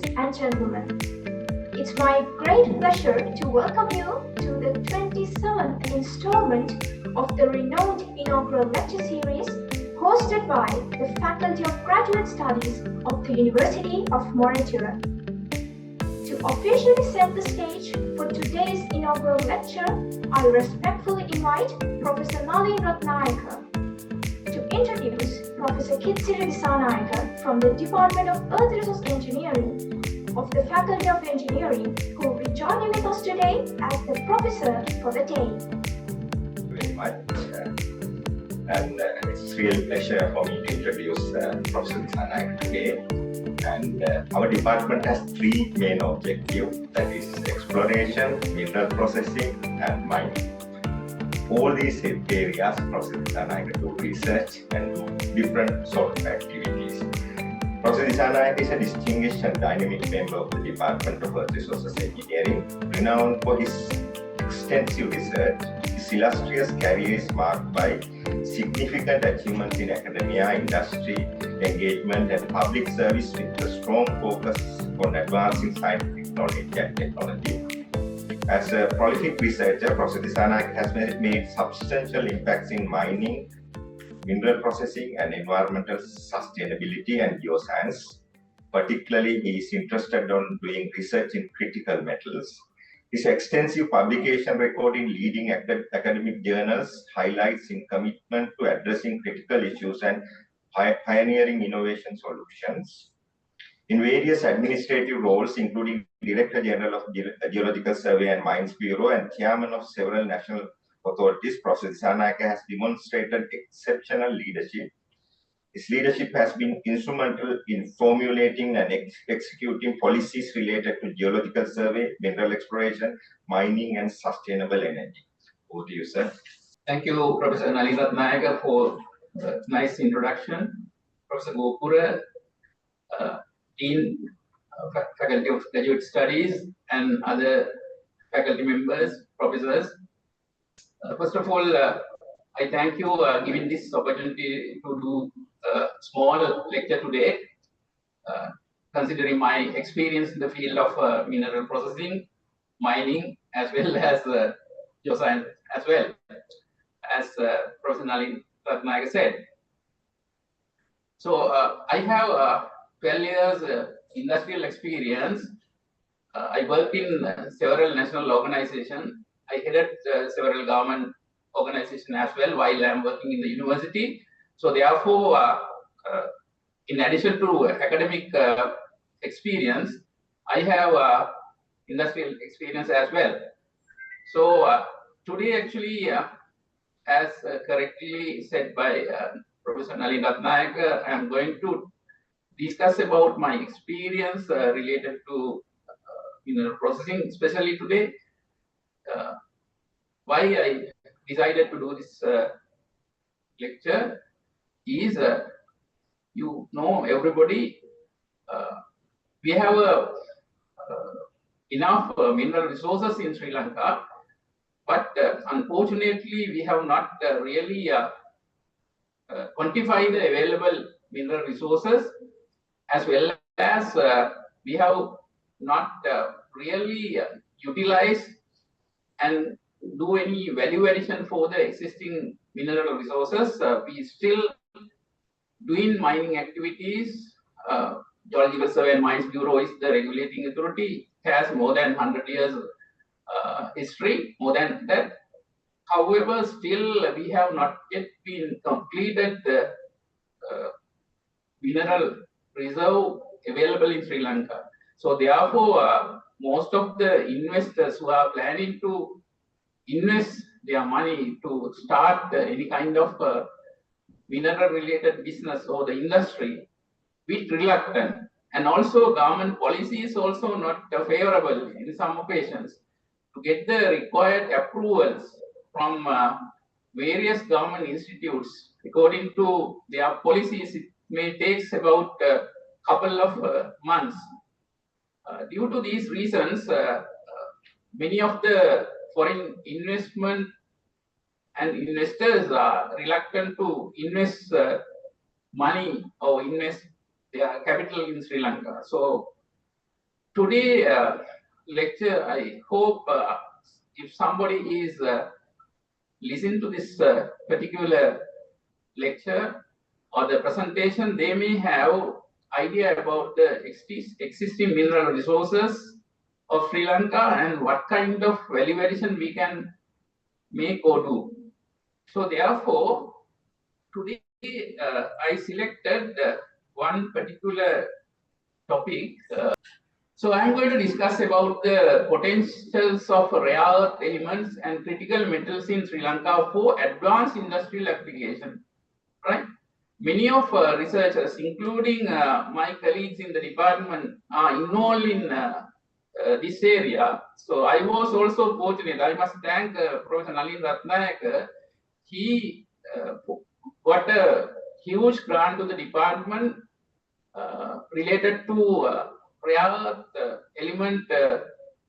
and gentlemen, it's my great pleasure to welcome you to the 27th installment of the renowned Inaugural Lecture Series hosted by the Faculty of Graduate Studies of the University of Moritera. To officially set the stage for today's inaugural lecture, I respectfully invite Professor Lanka to introduce Professor Kithsiri Dissanayake from the Department of Earth Resource Engineering of the Faculty of Engineering, who will be joining with us today as the professor for the day. Very much. And it's a real pleasure for me to introduce Professor Dissanayake today. And our department has three main objectives, that is exploration, mineral processing, and mining. All these areas, Professor Dissanayake do research and do different sort of activities. Professor Dissanayake is a distinguished and dynamic member of the Department of Earth Resources Engineering, renowned for his extensive research. His illustrious career is marked by significant achievements in academia, industry, engagement, and public service with a strong focus on advancing scientific knowledge and technology. As a prolific researcher, Professor Dissanayake has made substantial impacts in mining, mineral processing, and environmental sustainability and geoscience. Particularly, he is interested in doing research in critical metals. His extensive publication record in leading academic journals highlights his commitment to addressing critical issues and pioneering innovation solutions. In various administrative roles, including Director General of the Geological Survey and Mines Bureau and Chairman of several national authorities, Professor Dissanayake has demonstrated exceptional leadership. His leadership has been instrumental in formulating and executing policies related to geological survey, mineral exploration, mining, and sustainable energy. Over to you, sir. Thank you, Professor Lanka, for the nice introduction. Professor Gopura, Dean, Faculty of Graduate Studies, and other faculty members, professors. First of all, I thank you for giving this opportunity to do a small lecture today, considering my experience in the field of mineral processing, mining, as well as geoscience as well, as Professor Lanka said. So I have 12 years industrial experience. I worked in several national organizations. I headed several government organizations as well while I'm working in the university. So therefore, in addition to academic experience, I have industrial experience as well. So today, actually, as correctly said by Professor Lanka, I'm going to discuss about my experience related to mineral processing, especially today. Why I decided to do this lecture is, you know, everybody, we have enough mineral resources in Sri Lanka, but unfortunately, we have not really quantified the available mineral resources, as well as we have not really utilized and do any value addition for the existing mineral resources. We still doing mining activities. Geological Survey and Mines Bureau is the regulating authority, has more than 100 years history, more than that. However, still we have not yet been completed the mineral reserve available in Sri Lanka. So therefore, most of the investors who are planning to invest their money to start any kind of mineral related business or the industry, bit reluctant. And also government policy is also not favorable in some occasions to get the required approvals from various government institutes. According to their policies, it may take about a couple of months. Due to these reasons, many of the foreign investment and investors are reluctant to invest money or invest their capital in Sri Lanka. So today lecture, I hope if somebody is listening to this particular lecture or the presentation, they may have idea about the existing mineral resources of Sri Lanka and what kind of valuation we can make or do. So therefore, today I selected one particular topic. So I'm going to discuss about the potentials of rare earth elements and critical metals in Sri Lanka for advanced industrial application. Right? Many of researchers, including my colleagues in the department, are involved in this area. So I was also fortunate. I must thank Professor Nalin Ratnayake. He got a huge grant to the department related to rare earth element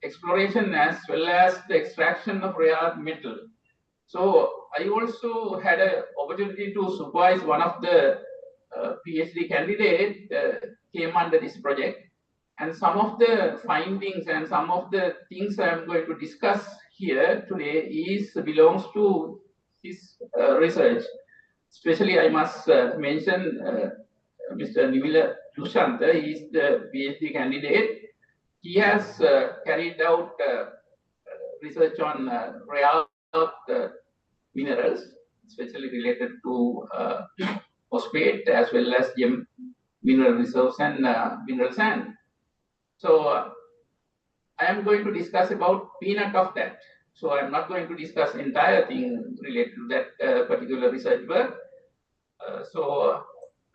exploration as well as the extraction of rare earth metal. So I also had an opportunity to supervise one of the PhD candidate came under this project, and some of the findings and some of the things I am going to discuss here today belongs to his research. Especially, I must mention Mr. Nivila Dushanta. He is the PhD candidate. He has carried out research on rare earth minerals, especially related to phosphate as well as gem mineral reserves and mineral sand. So I am going to discuss about peanut of that. So I'm not going to discuss entire thing related to that particular research work. So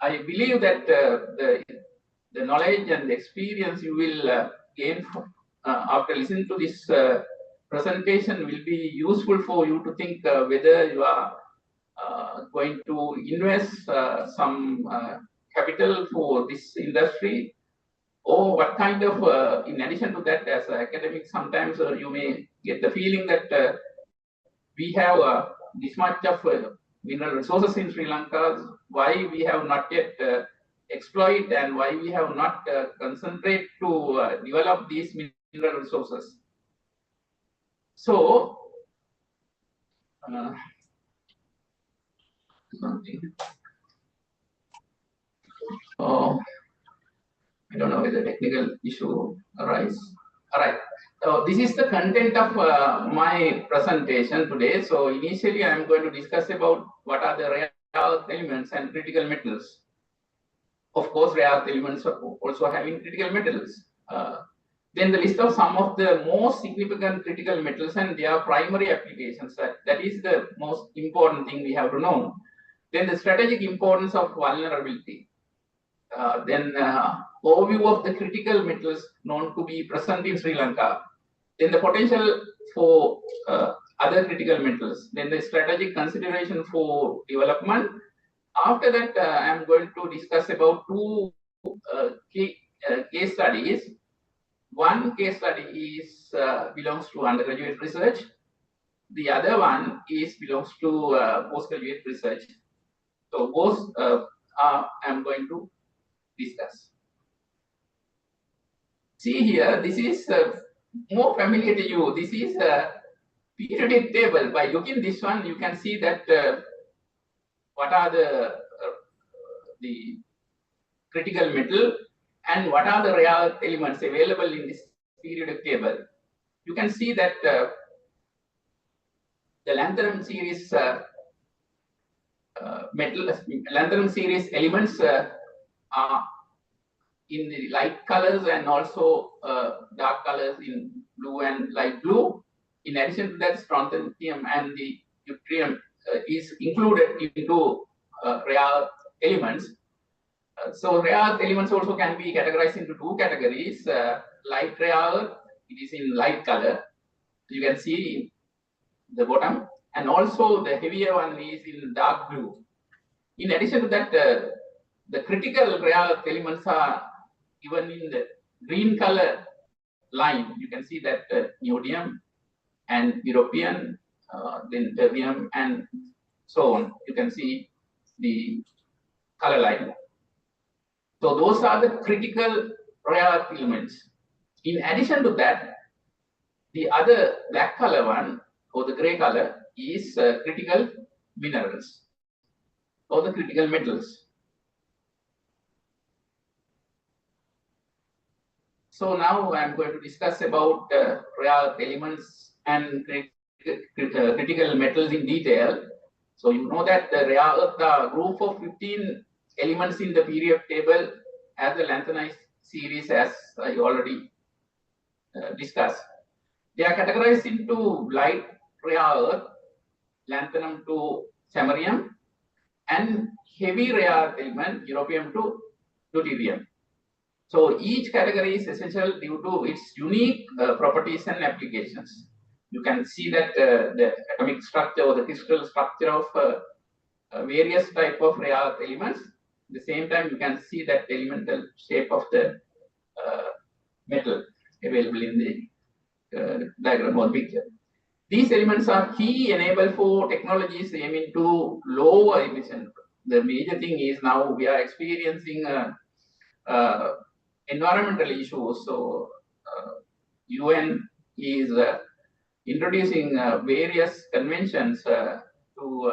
I believe that the knowledge and the experience you will gain after listening to this presentation will be useful for you to think whether you are going to invest some capital for this industry, or what kind of, in addition to that, as academics, sometimes you may get the feeling that we have this much of mineral resources in Sri Lanka, why we have not yet exploited and why we have not concentrated to develop these mineral resources. So, something. Oh, I don't know whether technical issue arise. All right. So this is the content of my presentation today. So initially, I am going to discuss about what are the rare earth elements and critical metals. Of course, rare earth elements are also having critical metals. Then the list of some of the most significant critical metals and their primary applications. That is the most important thing we have to know. Then the strategic importance of vulnerability. Then overview of the critical metals known to be present in Sri Lanka. Then the potential for other critical metals. Then the strategic consideration for development. After that, I am going to discuss about two case studies. One case study belongs to undergraduate research. The other one belongs to postgraduate research. So both I am going to discuss. See here, this is more familiar to you. This is a periodic table. By looking this one, you can see that what are the critical metal and what are the rare elements available in this periodic table. You can see that the lanthanum series lanthanum series elements are in the light colors and also dark colors in blue and light blue. In addition to that, strontium and the yttrium is included into rare elements. So rare elements also can be categorized into two categories. Light rare earth, it is in light color. You can see the bottom, and also the heavier one is in dark blue. In addition to that, the critical rare earth elements are given in the green color line. You can see that neodymium and europium, then terbium, and so on. You can see the color line. So those are the critical rare earth elements. In addition to that, the other black color one or the gray color is critical minerals or the critical metals. So now I'm going to discuss about rare elements and critical metals in detail. So you know that the rare earth, the group of 15 elements in the period table has the lanthanide series, as I already discussed. They are categorized into light rare earth, lanthanum to samarium, and heavy rare element, europium to deuterium. So each category is essential due to its unique properties and applications. You can see that the atomic structure or the crystal structure of various type of rare elements. At the same time, you can see that the elemental shape of the metal available in the diagram or picture. These elements are key enable for technologies aiming to lower emission. The major thing is now we are experiencing environmental issues. So UN is introducing various conventions to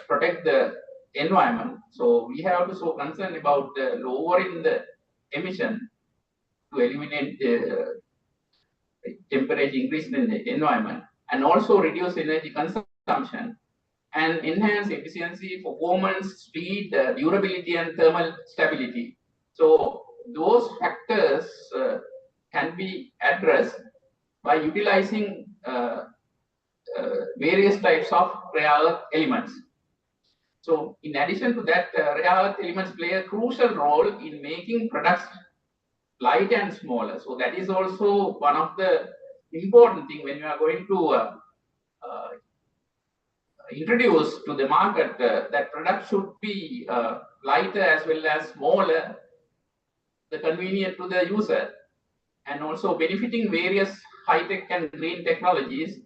protect the environment. So we have to show concern about lowering the emission to eliminate the temperature increase in the environment, and also reduce energy consumption and enhance efficiency, performance, speed, durability, and thermal stability. So those factors can be addressed by utilizing various types of rare earth elements. So in addition to that, rare earth elements play a crucial role in making products light and smaller. So that is also one of the important thing when you are going to introduce to the market that product should be lighter as well as smaller, the convenient to the user, and also benefiting various high-tech and green technologies.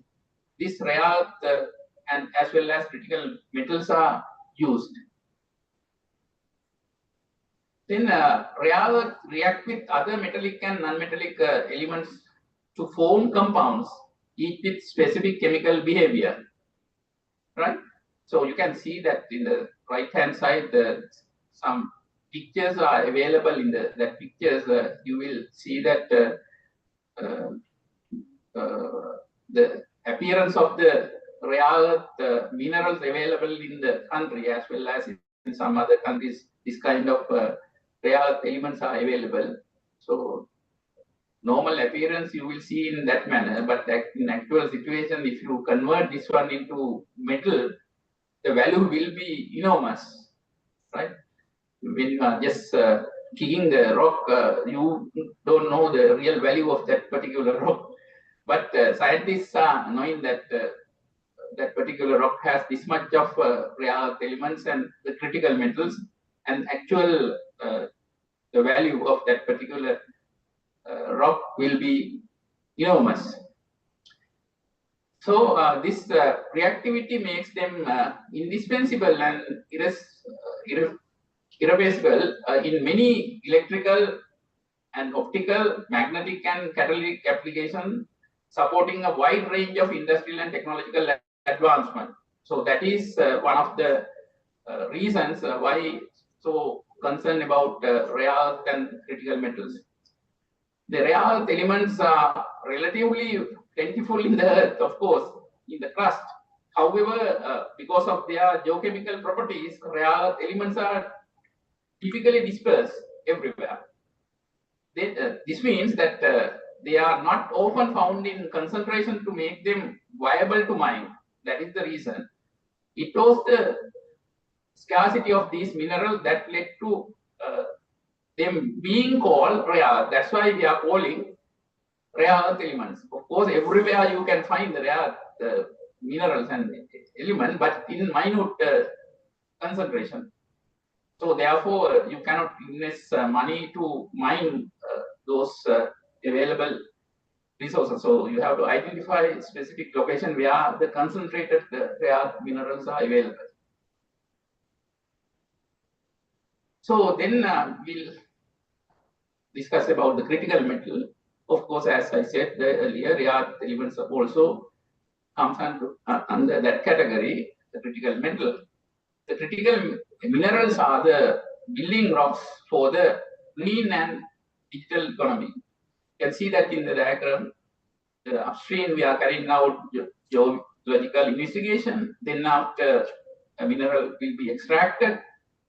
This rare earth and as well as critical metals are used. Then rare earth react with other metallic and non-metallic elements to form compounds, each with specific chemical behavior. Right? So you can see that in the right-hand side, some pictures are available in that pictures. You will see that the appearance of the rare earth minerals available in the country as well as in some other countries. This kind of rare earth elements are available. So normal appearance you will see in that manner, but in actual situation, if you convert this one into metal, the value will be enormous, right? When you are just kicking the rock, you don't know the real value of that particular rock. But scientists are knowing that that particular rock has this much of rare earth elements and the critical metals, and actual the value of that particular rock will be enormous. So this reactivity makes them indispensable and irreplaceable in many electrical and optical, magnetic, and catalytic applications, supporting a wide range of industrial and technological advancement. So that is one of the reasons why so concerned about rare earth and critical metals. The rare earth elements are relatively plentiful in the earth, of course, in the crust. However, because of their geochemical properties, rare earth elements are typically dispersed everywhere. This means that they are not often found in concentration to make them viable to mine. That is the reason. It was the scarcity of these minerals that led to them being called rare. That's why we are calling rare earth elements. Of course, everywhere you can find the rare minerals and elements, but in minute concentration. So therefore, you cannot invest money to mine those available resources. So you have to identify specific location where the concentrated rare minerals are available. So then we'll discuss about the critical metal. Of course, as I said earlier, rare earth elements also comes under that category, the critical metal. The critical minerals are the building rocks for the green and digital economy. You can see that in the diagram. Upstream, we are carrying out geological investigation. Then after a mineral will be extracted.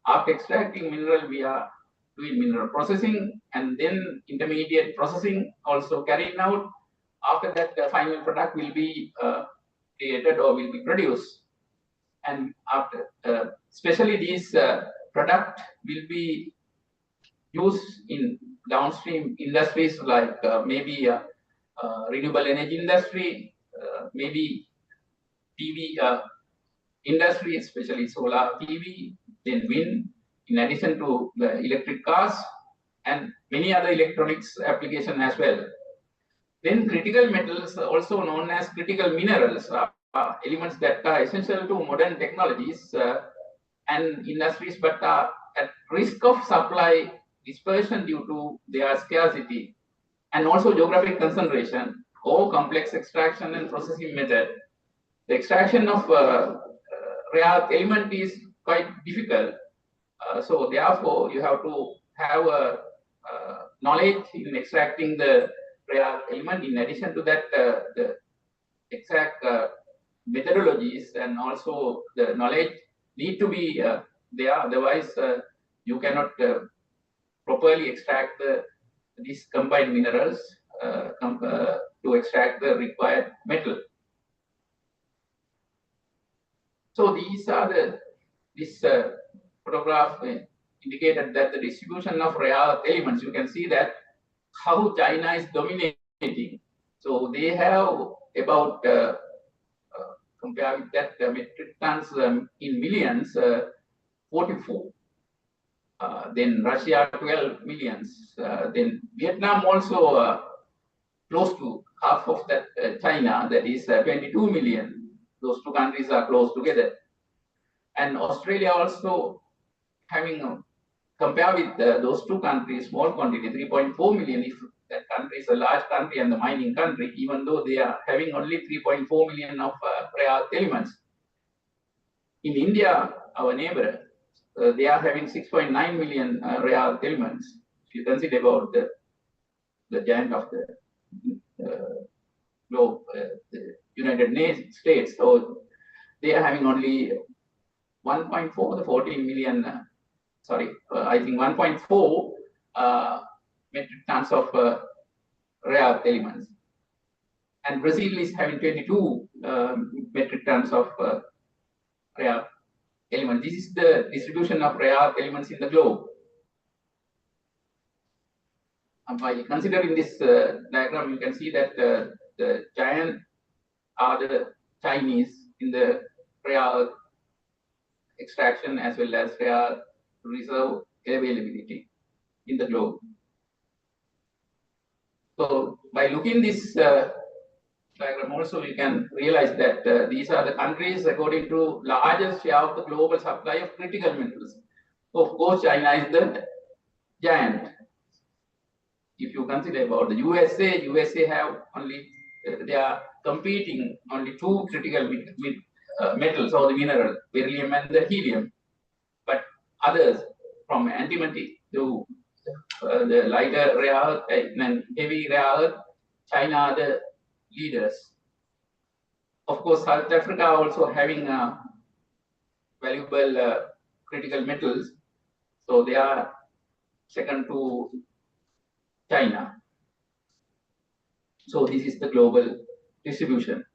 After extracting mineral, we are doing mineral processing, and then intermediate processing also carried out. After that, the final product will be created or will be produced. And after, especially these product will be used in downstream industries like maybe renewable energy industry, maybe PV industry, especially solar PV, then wind, in addition to the electric cars and many other electronics application as well. Then critical metals, also known as critical minerals, are elements that are essential to modern technologies and industries, but are at risk of supply dispersion due to their scarcity and also geographic concentration or complex extraction and processing method. The extraction of rare earth element is quite difficult. So therefore, you have to have a knowledge in extracting the rare element. In addition to that, the exact methodologies and also the knowledge need to be there. Otherwise, you cannot properly extract these combined minerals to extract the required metal. So these are this photograph indicated that the distribution of rare earth elements. You can see that how China is dominating. So they have about compared with that metric tons in millions, 44. Then Russia 12 millions. Then Vietnam also close to half of that China, that is 22 million. Those two countries are close together. And Australia also having compared with those two countries, small quantity, 3.4 million. If that country is a large country and the mining country, even though they are having only 3.4 million of rare earth elements. In India, our neighbor, they are having 6.9 million rare earth elements. If you consider about the giant of the globe, the United States, so they are having only 1.4, the 14 million, I think 1.4 metric tons of rare earth elements. And Brazil is having 22 metric tons of rare earth elements. This is the distribution of rare earth elements in the globe. And by considering this diagram, you can see that the giant are the Chinese in the rare earth extraction as well as rare reserve availability in the globe. So by looking this diagram also, you can realize that these are the countries according to largest share of the global supply of critical metals. Of course, China is the giant. If you consider about the USA have only, they are competing only two critical metals or the mineral, beryllium and the helium. But others from antimoney to the lighter rare earth and heavy rare earth, China are the leaders. Of course, South Africa also having valuable critical metals, so they are second to China. So this is the global distribution.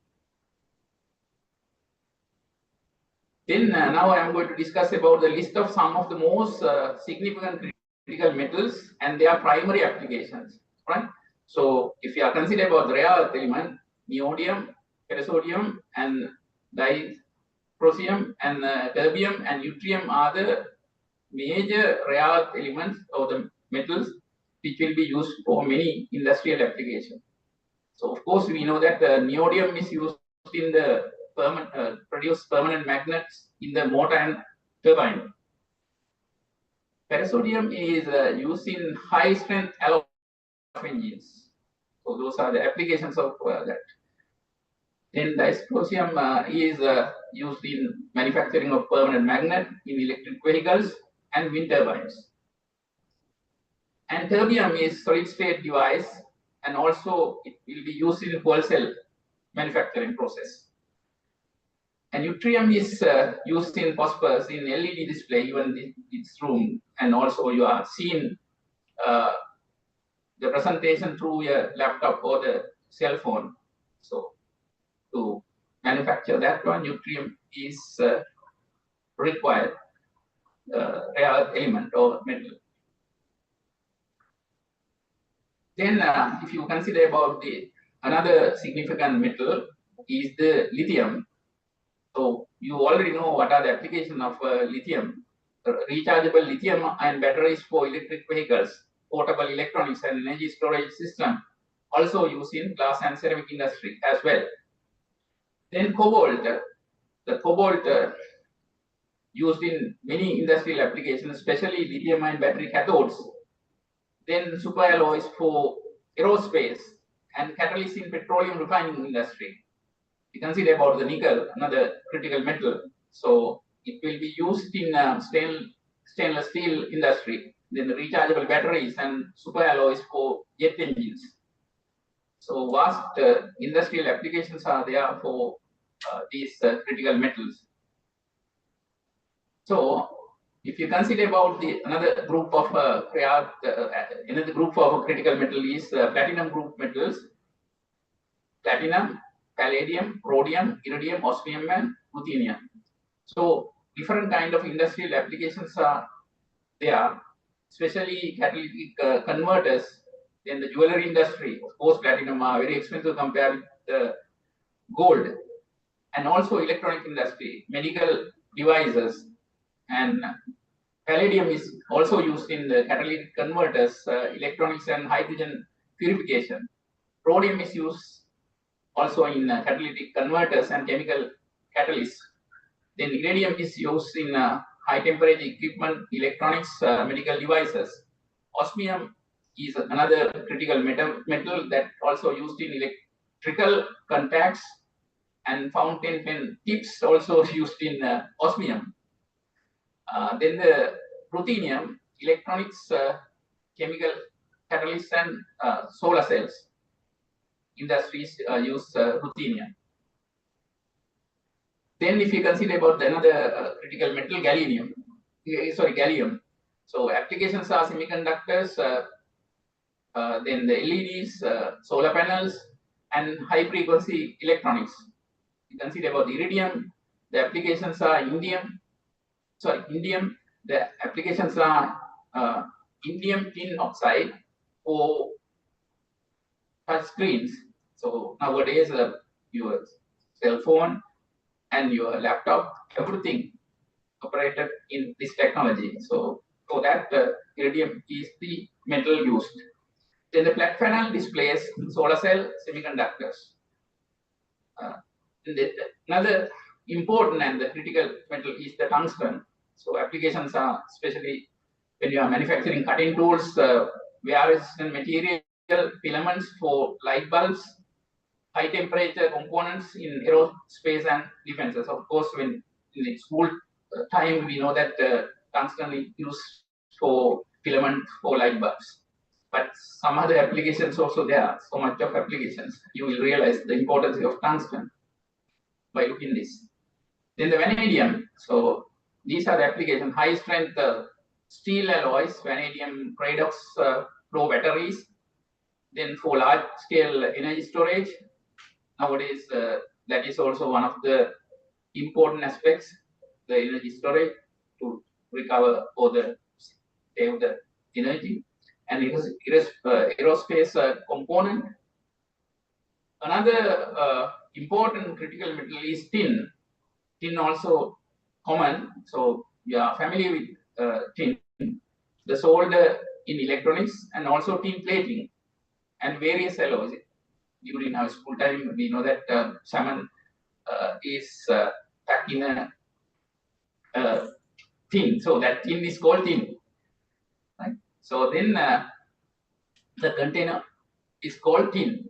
Then now I am going to discuss about the list of some of the most significant critical metals and their primary applications. Right. So if you are considering about the rare earth element, neodymium, praseodymium, and dysprosium, and terbium and yttrium are the major rare earth elements or the metals which will be used for many industrial applications. So of course we know that neodymium is used in the produce permanent magnets in the motor and turbine. Praseodymium is used in high strength alloys engines. So those are the applications of that. Then dysprosium is used in manufacturing of permanent magnet in electric vehicles and wind turbines. And terbium is solid state device, and also it will be used in fuel cell manufacturing process. And yttrium is used in phosphorus in LED display, even in its room, and also you are seeing the presentation through your laptop or the cell phone. So to manufacture that one, yttrium is required rare element or metal. Then if you consider about the another significant metal is the lithium. So you already know what are the applications of lithium. Rechargeable lithium-ion batteries for electric vehicles, portable electronics and energy storage system, also used in glass and ceramic industry as well. Then cobalt, the cobalt used in many industrial applications, especially lithium-ion battery cathodes. Then superalloys for aerospace and catalysts in petroleum refining industry. You consider about the nickel, another critical metal. So it will be used in stainless steel industry. Then the rechargeable batteries and superalloys for jet engines. So vast industrial applications are there for these critical metals. So if you consider about the another group of another group of critical metal is platinum group metals. Platinum, palladium, rhodium, iridium, osmium, and ruthenium. So different kind of industrial applications are there, especially catalytic converters. Then the jewelry industry, of course, platinum are very expensive compared with the gold, and also electronic industry, medical devices, and palladium is also used in the catalytic converters, electronics and hydrogen purification. Rhodium is used also in catalytic converters and chemical catalysts. Then iridium is used in high temperature equipment, electronics, medical devices. Osmium is another critical metal that also used in electrical contacts, and fountain pen tips also used in osmium. Then the ruthenium, electronics, chemical catalysts, and solar cells industries use ruthenium. Then if you consider about another critical metal, gallium. So applications are semiconductors, then the LEDs, solar panels, and high frequency electronics. You consider about the iridium, the applications are indium. The applications are indium tin oxide for touch screens. So nowadays, your cell phone and your laptop, everything operated in this technology. So for that, iridium is the metal used. Then the flat panel displays solar cell semiconductors. Another important and the critical metal is the tungsten. So applications are especially when you are manufacturing cutting tools, wear-resistant material, filaments for light bulbs, high temperature components in aerospace and defenses. Of course, when in the school time, we know that tungsten is used for filament for light bulbs. But some other applications also there are so much of applications. You will realize the importance of tungsten by looking this. Then the vanadium. So these are the applications: high strength steel alloys, vanadium redox flow batteries. Then for large scale energy storage, nowadays that is also one of the important aspects, the energy storage to recover or save the energy. And aerospace component. Another important critical metal is tin. Tin also common, so you are familiar with tin. The solder in electronics and also tin plating and various alloys. During our school time, we know that salmon is packed in a tin, so that tin is called tin. Right? So then the container is called tin.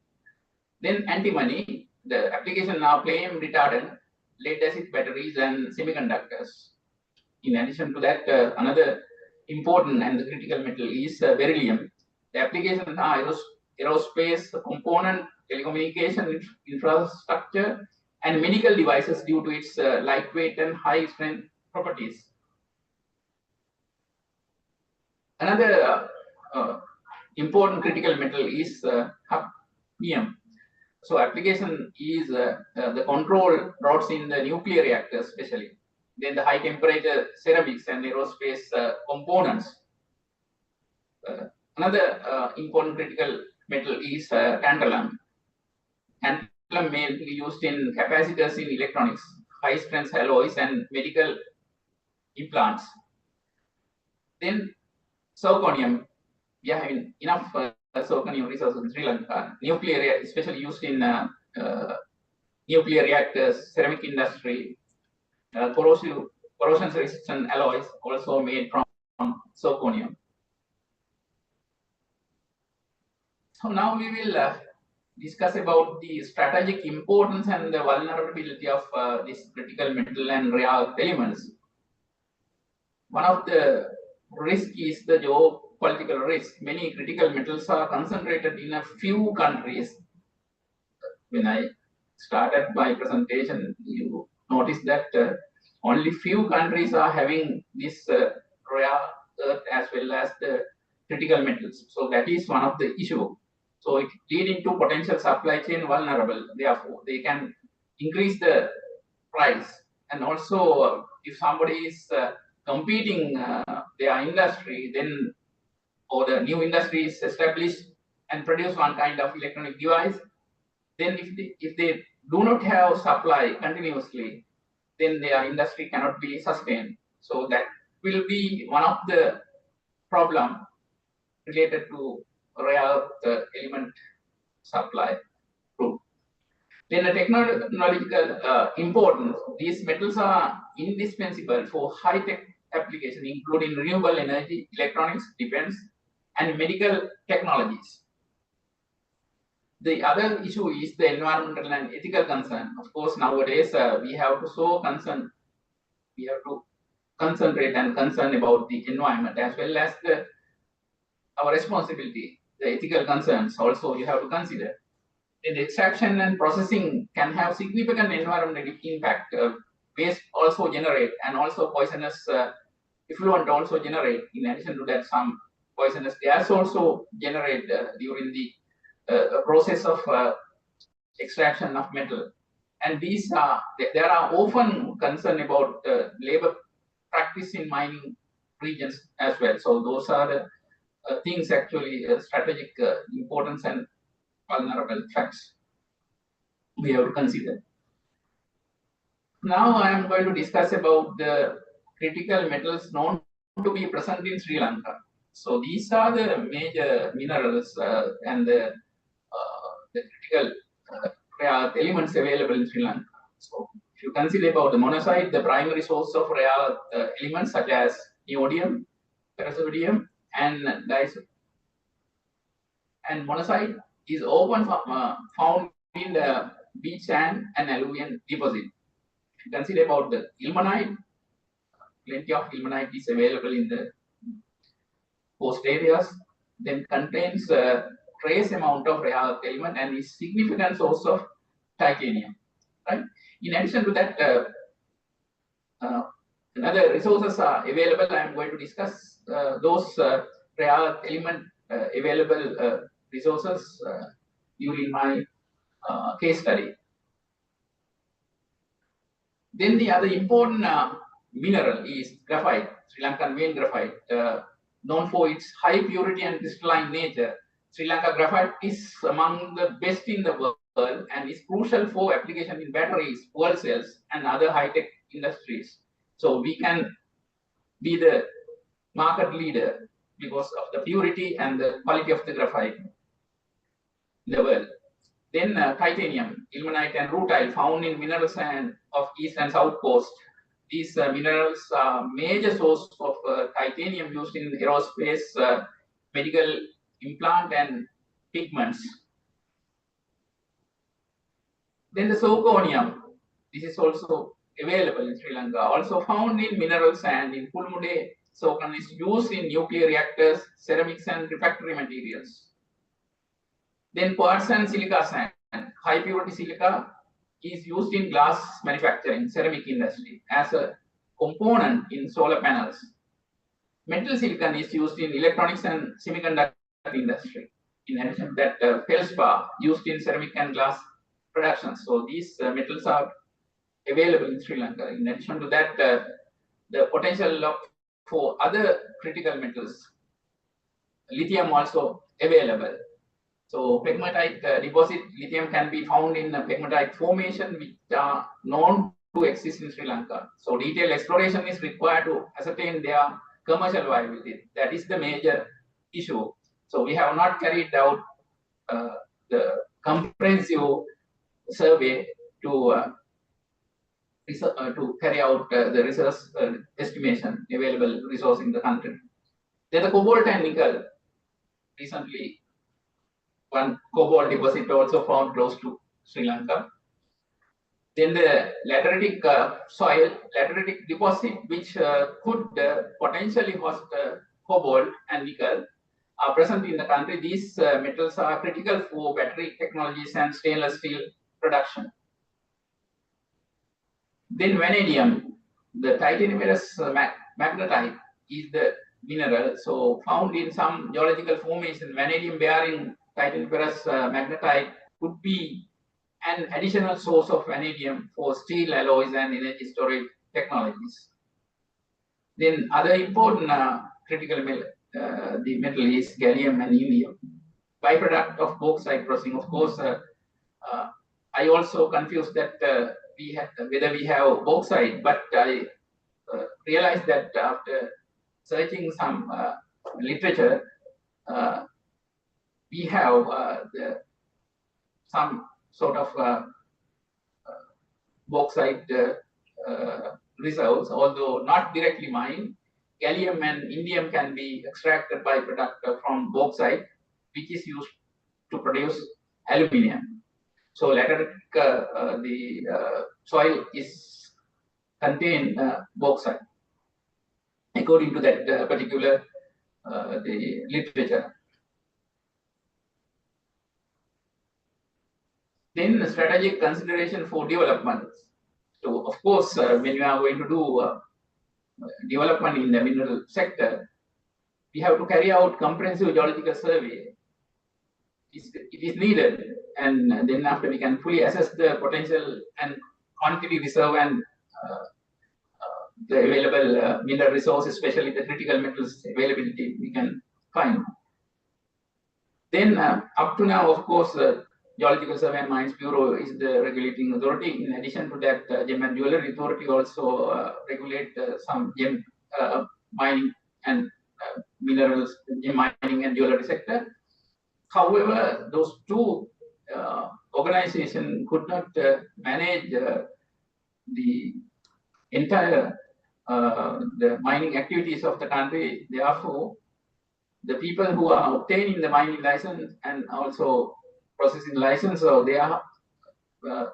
Then antimony, the application now flame retardant, lead acid batteries and semiconductors. In addition to that, another important and critical metal is beryllium. The applications are aerospace component, telecommunication infrastructure, and medical devices due to its lightweight and high strength properties. Another important critical metal is hafnium. So application is the control rods in the nuclear reactors, especially. Then the high temperature ceramics and aerospace components. Another important critical metal is tantalum. Tantalum mainly used in capacitors in electronics, high strength alloys and medical implants. Then zirconium. We are having enough zirconium resources in Sri Lanka. Nuclear, especially used in nuclear reactors, ceramic industry, corrosion resistant alloys also made from zirconium. So now we will discuss about the strategic importance and the vulnerability of this critical metal and rare earth elements. One of the risk is the geopolitical risk. Many critical metals are concentrated in a few countries. When I started my presentation, you notice that only few countries are having this rare earth as well as the critical metals. So that is one of the issue. So it leading to potential supply chain vulnerable. Therefore, they can increase the price. And also, if somebody is competing their industry, then or the new industry is established and produce one kind of electronic device, then if they do not have supply continuously, then their industry cannot be sustained. So that will be one of the problem related to rare earth element supply. Then the technological importance. These metals are indispensable for high-tech applications, including renewable energy, electronics, defense, and medical technologies. The other issue is the environmental and ethical concern. Of course, nowadays we have to show concern. We have to concentrate and concern about the environment as well as our responsibility. The ethical concerns also you have to consider. The extraction and processing can have significant environmental impact. Waste also generate, and also poisonous effluent also generate. In addition to that, some poisonous gas also generate during the process of extraction of metal. And these are there are often concern about labor practice in mining regions as well. So those are the things actually strategic importance and vulnerable facts we have to consider. Now I am going to discuss about the critical metals known to be present in Sri Lanka. So these are the major minerals and the critical rare earth elements available in Sri Lanka. So if you consider about the monazite, the primary source of rare earth elements such as neodymium, praseodymium, and dysprosium. And monazite is often found in the beach sand and alluvial deposit. If you consider about the ilmenite, plenty of ilmenite is available in the coast areas, then contains a trace amount of rare earth element and is significant source of titanium. Right? In addition to that, other resources are available. I am going to discuss those rare earth element available resources during my case study. Then the other important mineral is graphite, Sri Lankan vein graphite, known for its high purity and crystalline nature. Sri Lanka graphite is among the best in the world and is crucial for application in batteries, fuel cells, and other high-tech industries. So we can be the market leader because of the purity and the quality of the graphite in the world. Then titanium, ilmenite, and rutile found in mineral sand of east and south coast. These minerals are major source of titanium used in aerospace, medical implant and pigments. Then the zirconium, this is also available in Sri Lanka, also found in mineral sand in Pulmude. Zircon is used in nuclear reactors, ceramics and refractory materials. Then quartz and silica sand, high purity silica is used in glass manufacturing, ceramic industry as a component in solar panels. Metal silicon is used in electronics and semiconductor industry. In addition to that, feldspar used in ceramic and glass production. So these metals are available in Sri Lanka. In addition to that, the potential for other critical metals, lithium also available. So pegmatite deposit, lithium can be found in pegmatite formation which are known to exist in Sri Lanka. So detailed exploration is required to ascertain their commercial viability. That is the major issue. So we have not carried out the comprehensive survey to carry out the resource estimation, available resource in the country. Then the cobalt and nickel, recently one cobalt deposit also found close to Sri Lanka. Then the lateritic soil, lateritic deposit, which could potentially host cobalt and nickel, are present in the country. These metals are critical for battery technologies and stainless steel production. Then vanadium, the titaniferous magnetite is the mineral. So found in some geological formation, vanadium bearing titaniferous magnetite could be an additional source of vanadium for steel alloys and energy storage technologies. Then other important critical the metal is gallium and indium, byproduct of bauxite processing. Of course, I also confused that whether we have bauxite, but I realized that after searching some literature, we have some sort of bauxite reserves, although not directly mined. Gallium and indium can be extracted by product from bauxite, which is used to produce aluminium. So lateritic, the soil is contain bauxite, according to that particular the literature. Then the strategic consideration for development. So of course, when you are going to do development in the mineral sector, we have to carry out comprehensive geological survey. It is needed, and then after we can fully assess the potential and quantity reserve and the available mineral resource, especially the critical metals availability, we can find. Then up to now, of course, Geological Survey and Mines Bureau is the regulating authority. In addition to that, Gem and Jewellery Authority also regulate some gem mining and minerals, gem mining and jewellery sector. However, those two organizations could not manage the entire the mining activities of the country. Therefore, the people who are obtaining the mining license and also processing license, so they are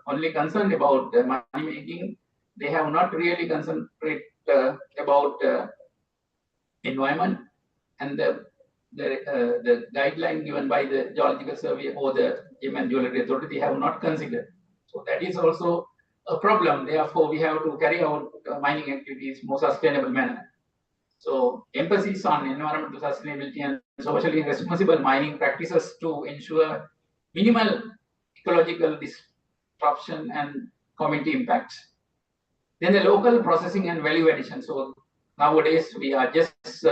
only concerned about money making. They have not really concentrated about environment and the guideline given by the Geological Survey or the Gem and Jewellery Authority. They have not considered. So that is also a problem. Therefore, we have to carry out mining activities more sustainable manner. So emphasis on environmental sustainability and socially responsible mining practices to ensure minimal ecological disruption and community impacts. Then the local processing and value addition. So nowadays we are just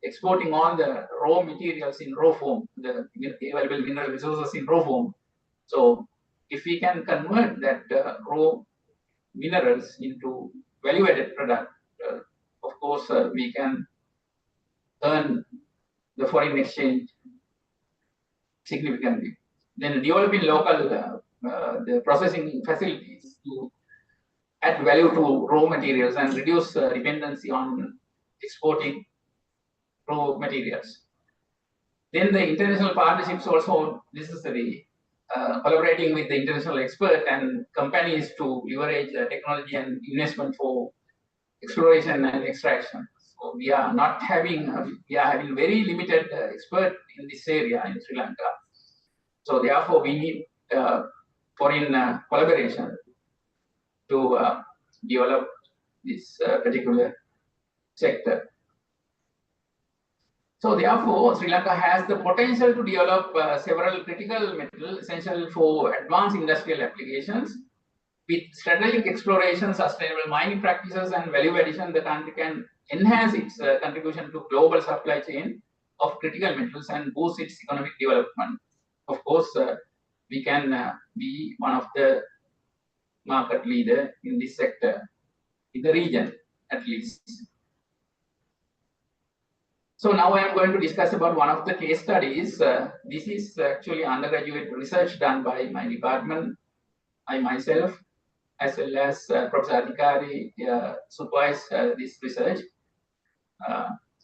exporting all the raw materials in raw form, the available mineral resources in raw form. So if we can convert that raw minerals into value-added product, of course, we can earn the foreign exchange significantly. Then developing local the processing facilities to add value to raw materials and reduce dependency on exporting raw materials. Then the international partnerships also necessary, collaborating with the international expert and companies to leverage technology and investment for exploration and extraction. So we are not having, we are having very limited expert in this area in Sri Lanka. So therefore we need foreign collaboration to develop this particular sector. So therefore, Sri Lanka has the potential to develop several critical metals essential for advanced industrial applications. With strategic exploration, sustainable mining practices, and value addition, the country can enhance its contribution to global supply chain of critical metals and boost its economic development. Of course, we can be one of the market leader in this sector, in the region at least. So now I am going to discuss about one of the case studies. This is actually undergraduate research done by my department, I myself, as well as Professor Adhikari supervised this research.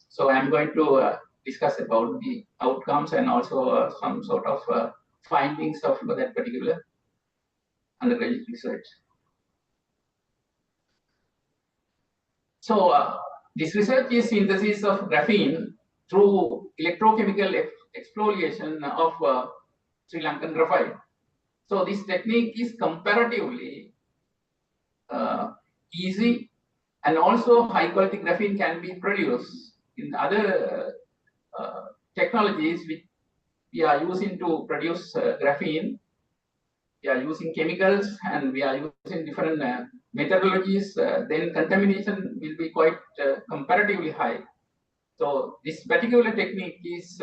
So I'm going to discuss about the outcomes and also some sort of findings of that particular undergraduate research. So this research is synthesis of graphene through electrochemical exfoliation of Sri Lankan graphite. So this technique is comparatively easy, and also high quality graphene can be produced in other technologies which we are using to produce graphene. We are using chemicals and we are using different methodologies, then contamination will be quite comparatively high. So this particular technique is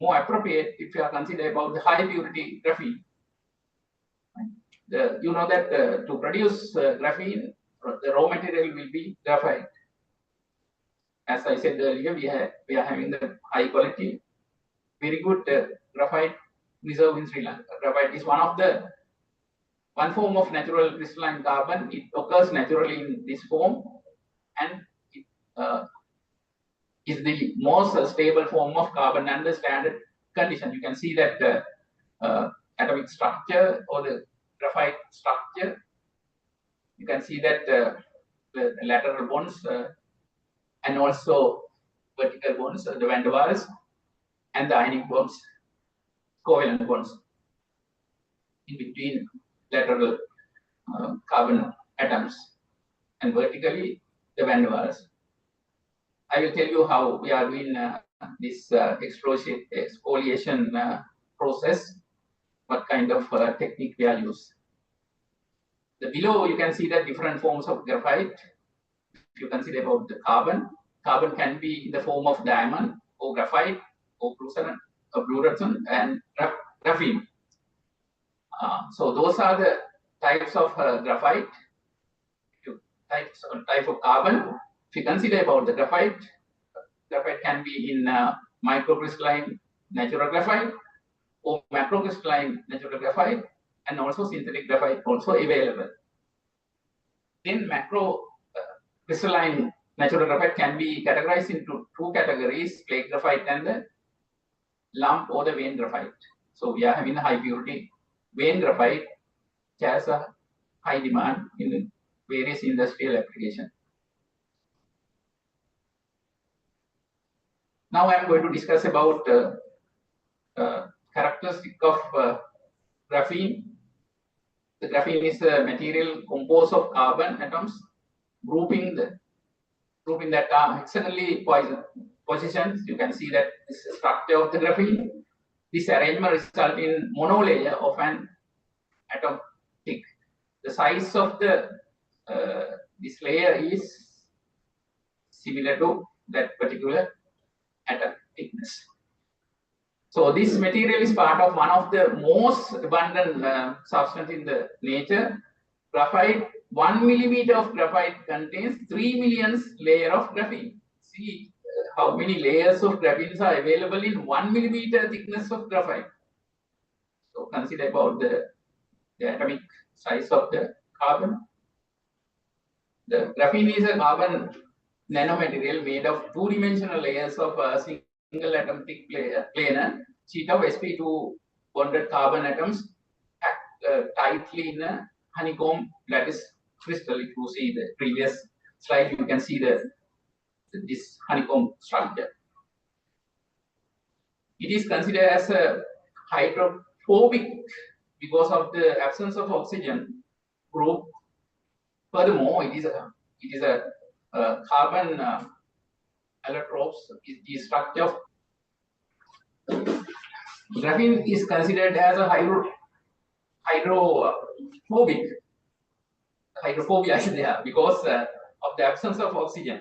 more appropriate if you are considering about the high purity graphene. You know that to produce graphene, the raw material will be graphite. As I said earlier, we are having the high quality, very good graphite reserve in Sri Lanka. Graphite is one form of natural crystalline carbon. It occurs naturally in this form, and it is the most stable form of carbon under standard condition. You can see that atomic structure or the graphite structure. You can see that the lateral bonds and also vertical bonds, the van der Waals, and the ionic bonds, covalent bonds in between lateral carbon atoms, and vertically the van der Waals. I will tell you how we are doing this exfoliation process, what kind of technique we are using. Below you can see the different forms of graphite. If you consider about the carbon can be in the form of diamond or graphite or fluorescent and graphene. So those are the types of graphite. Type of carbon. If you consider about the graphite can be in microcrystalline natural graphite or macrocrystalline natural graphite, and also synthetic graphite also available. Then macrocrystalline natural graphite can be categorized into two categories: flake graphite and the lump or the vein graphite. So we are having a high purity vein graphite, which has a high demand in various industrial applications. Now I am going to discuss about characteristic of graphene. The graphene is a material composed of carbon atoms grouping that are hexagonally positions. You can see that this is the structure of the graphene. This arrangement results in monolayer of an atom thick. The size of this layer is similar to that particular atom thickness. So this material is part of one of the most abundant substance in the nature. Graphite, 1 millimeter of graphite contains 3 million layers of graphene. See how many layers of graphene are available in 1 millimeter thickness of graphite. So consider about the atomic size of the carbon. The graphene is a carbon nanomaterial made of two-dimensional layers of single atom thick planar sheet of sp2 bonded carbon atoms packed tightly in a honeycomb lattice crystal. If you see the previous slide, you can see this honeycomb structure. It is considered as a hydrophobic because of the absence of oxygen group. Furthermore, it is a carbon allotropes. The structure of graphene is considered as a hydrophobic. Hydrophobia is there because of the absence of oxygen.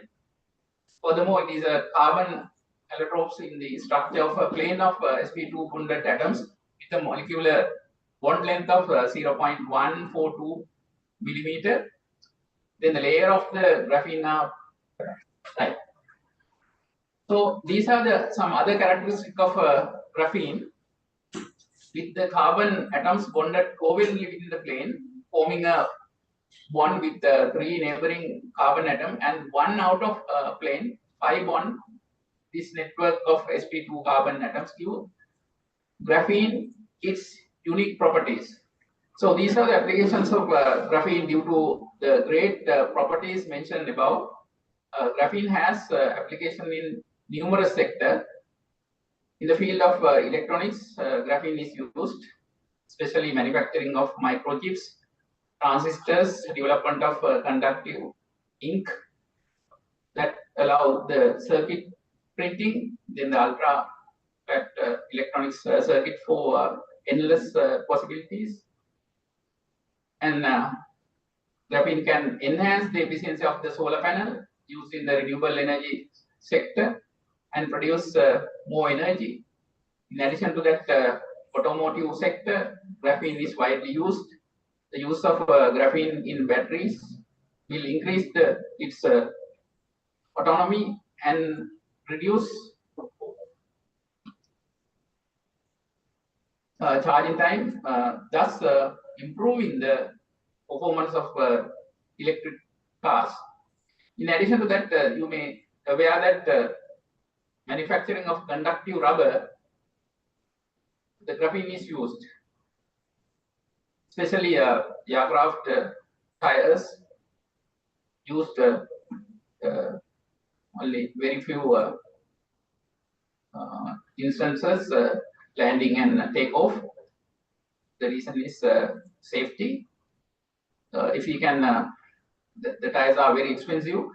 Furthermore, it is a carbon allotropes in the structure of a plane of sp2 bonded atoms with a molecular bond length of 0.142 millimeter. Then the layer of the graphene are right. So these are some other characteristics of graphene, with the carbon atoms bonded covalently within the plane, forming a bond with three neighboring carbon atom, and one out of plane, 5 bond. This network of sp2 carbon atoms give graphene its unique properties. So these are the applications of graphene due to the great properties mentioned above. Graphene has application in numerous sectors. In the field of electronics, graphene is used, especially manufacturing of microchips, transistors, development of conductive ink that allow the circuit printing, then the ultra electronics circuit for endless possibilities. And graphene can enhance the efficiency of the solar panel used in the renewable energy sector and produce more energy. In addition to that, automotive sector, graphene is widely used. The use of graphene in batteries will increase its autonomy and reduce charging time, thus improving the performance of electric cars. In addition to that, you may aware that manufacturing of conductive rubber, the graphene is used, especially aircraft tires used only very few instances, landing and takeoff. The reason is safety. If you can, the tires are very expensive.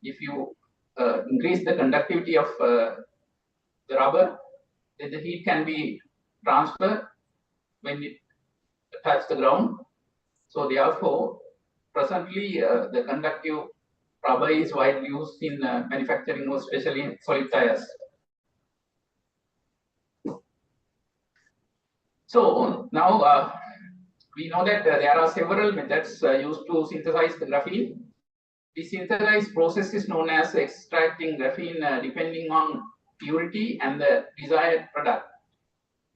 If you increase the conductivity of the rubber, then the heat can be transferred when it touches the ground. So therefore, presently the conductive rubber is widely used in manufacturing, especially in solid tires. So now we know that there are several methods used to synthesize the graphene. The synthesized process is known as extracting graphene depending on purity and the desired product.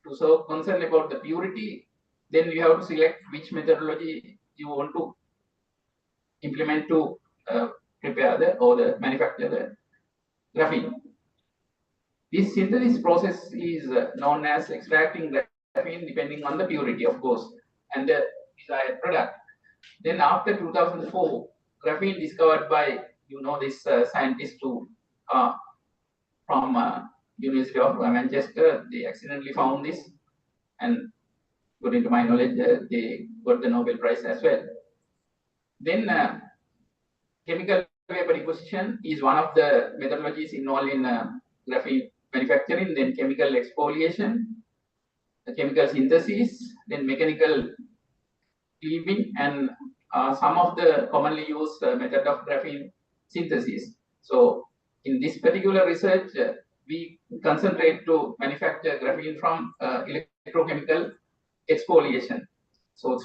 To so concern about the purity, then you have to select which methodology you want to implement to prepare or manufacture the graphene. This synthesis process is known as extracting graphene depending on the purity, of course, and the desired product. Then after 2004, graphene discovered by this scientist who from University of Manchester. They accidentally found this, and according to my knowledge, they got the Nobel Prize as well. Then chemical vapor deposition is one of the methodologies involved in graphene manufacturing. Then chemical exfoliation, the chemical synthesis, then mechanical cleaving, and some of the commonly used method of graphene synthesis. So in this particular research, we concentrate to manufacture graphene from electrochemical exfoliation. So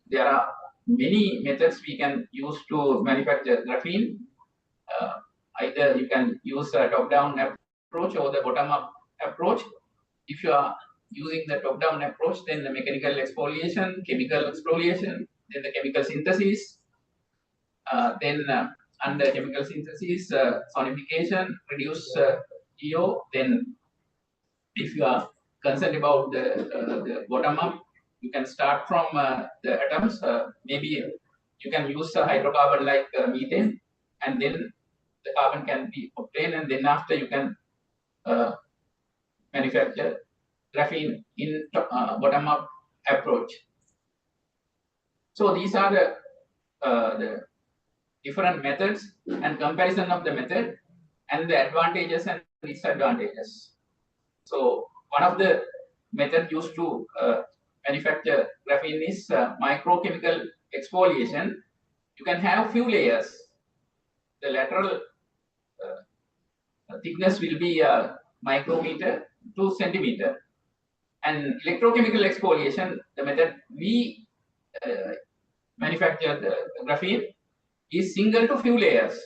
there are many methods we can use to manufacture graphene. Either you can use a top-down approach or the bottom-up approach. If you are using the top-down approach, then the mechanical exfoliation, chemical exfoliation, then the chemical synthesis, then under chemical synthesis, sonification, reduce EO. Then if you are concerned about the bottom up, you can start from the atoms. Maybe you can use a hydrocarbon like methane, and then the carbon can be obtained, and then after you can manufacture graphene in bottom up approach. So these are the different methods and comparison of the method and the advantages and disadvantages. So one of the methods used to manufacture graphene is microchemical exfoliation. You can have few layers. The lateral thickness will be micrometer to centimeter. And electrochemical exfoliation, the method we manufacture the graphene, is single to few layers.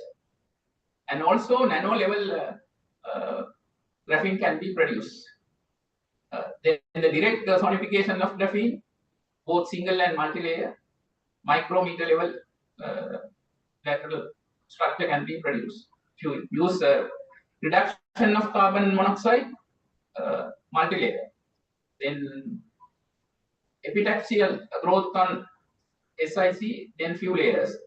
And also nano level graphene can be produced. Then the direct sonification of graphene, both single and multi-layer, micrometer level lateral structure can be produced. If you use reduction of carbon monoxide, multi-layer. Then epitaxial growth on SiC, then few layers.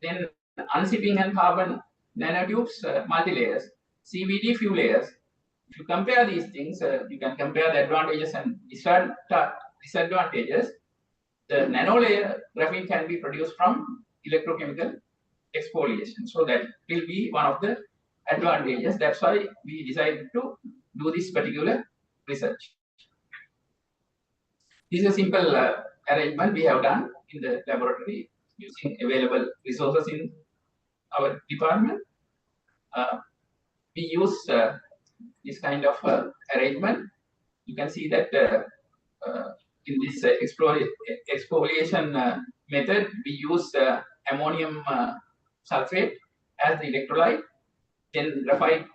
Then unzipping and carbon nanotubes, multi-layers. CVD, few layers. If you compare these things, you can compare the advantages and disadvantages. The nano layer graphene can be produced from electrochemical exfoliation. So that will be one of the advantages. That's why we decided to do this particular research. This is a simple arrangement we have done in the laboratory using available resources in our department. We use this kind of arrangement. You can see that in this exfoliation method, we use ammonium sulfate as the electrolyte, then graphite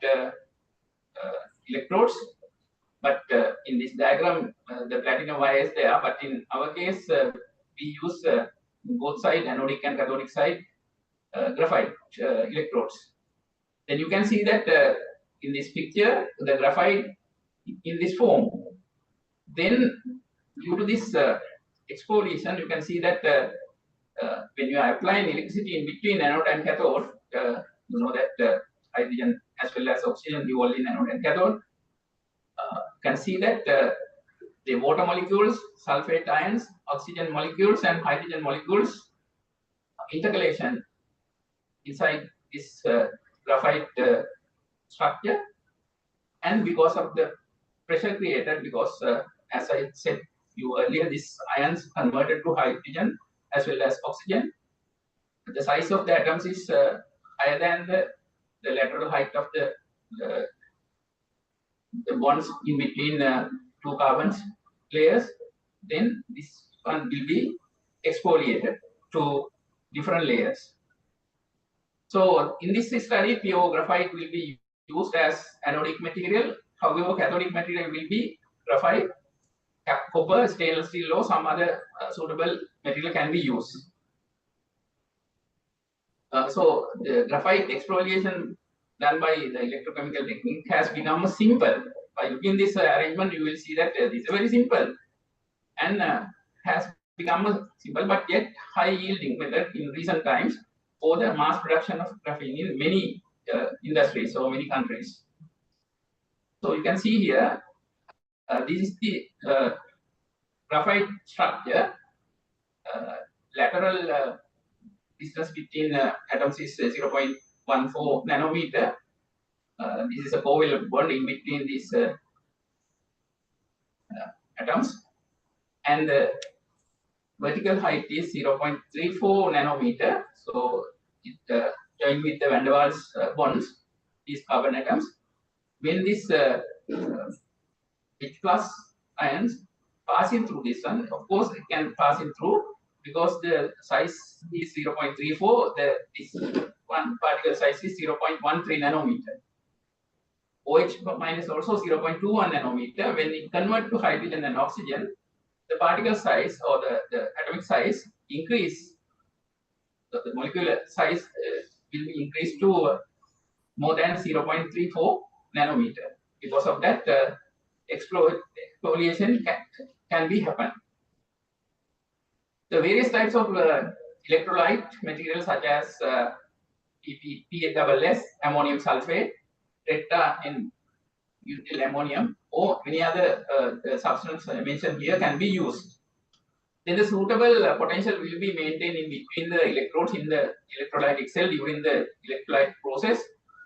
electrodes. But in this diagram, the platinum wire is there. But in our case, we use both side, anodic and cathodic side, graphite electrodes. Then you can see that in this picture, the graphite in this form. Then due to this exfoliation, you can see that when you are applying electricity in between anode and cathode, you know that hydrogen as well as oxygen involved in anode and cathode. Can see that the water molecules, sulfate ions, oxygen molecules, and hydrogen molecules intercalation inside this graphite structure. And because of the pressure created, because as I said you earlier, these ions converted to hydrogen as well as oxygen. The size of the atoms is higher than the lateral height of the bonds in between two carbons layers. Then this one will be exfoliated to different layers. So in this study, pure graphite will be used as anodic material. However, cathodic material will be graphite, copper, stainless steel, or some other suitable material can be used. So the graphite exfoliation done by the electrochemical technique has become simple. By looking this arrangement, you will see that this is very simple and has become a simple but yet high yielding method in recent times for the mass production of graphene in many industries or many countries. So you can see here, this is the graphite structure. Lateral distance between atoms is 0.14 nanometer. This is a covalent bond in between these atoms, and the vertical height is 0.34 nanometer. So it joined with the van der Waals bonds, these carbon atoms. When this H plus ions passing through this one, of course it can pass in through because the size is 0.34. This one particle size is 0.13 nanometer. OH minus also 0.21 nanometer. When it converts to hydrogen and oxygen, the particle size or the atomic size increase. So the molecular size will be increased to more than 0.34 nanometer. Because of that, exfoliation can be happen. The various types of electrolyte materials such as PASS, ammonium sulfate, tetra and butyl ammonium, or any other substance mentioned here can be used. Then the suitable potential will be maintained in between the electrodes in the electrolyte itself during the electrolyte process.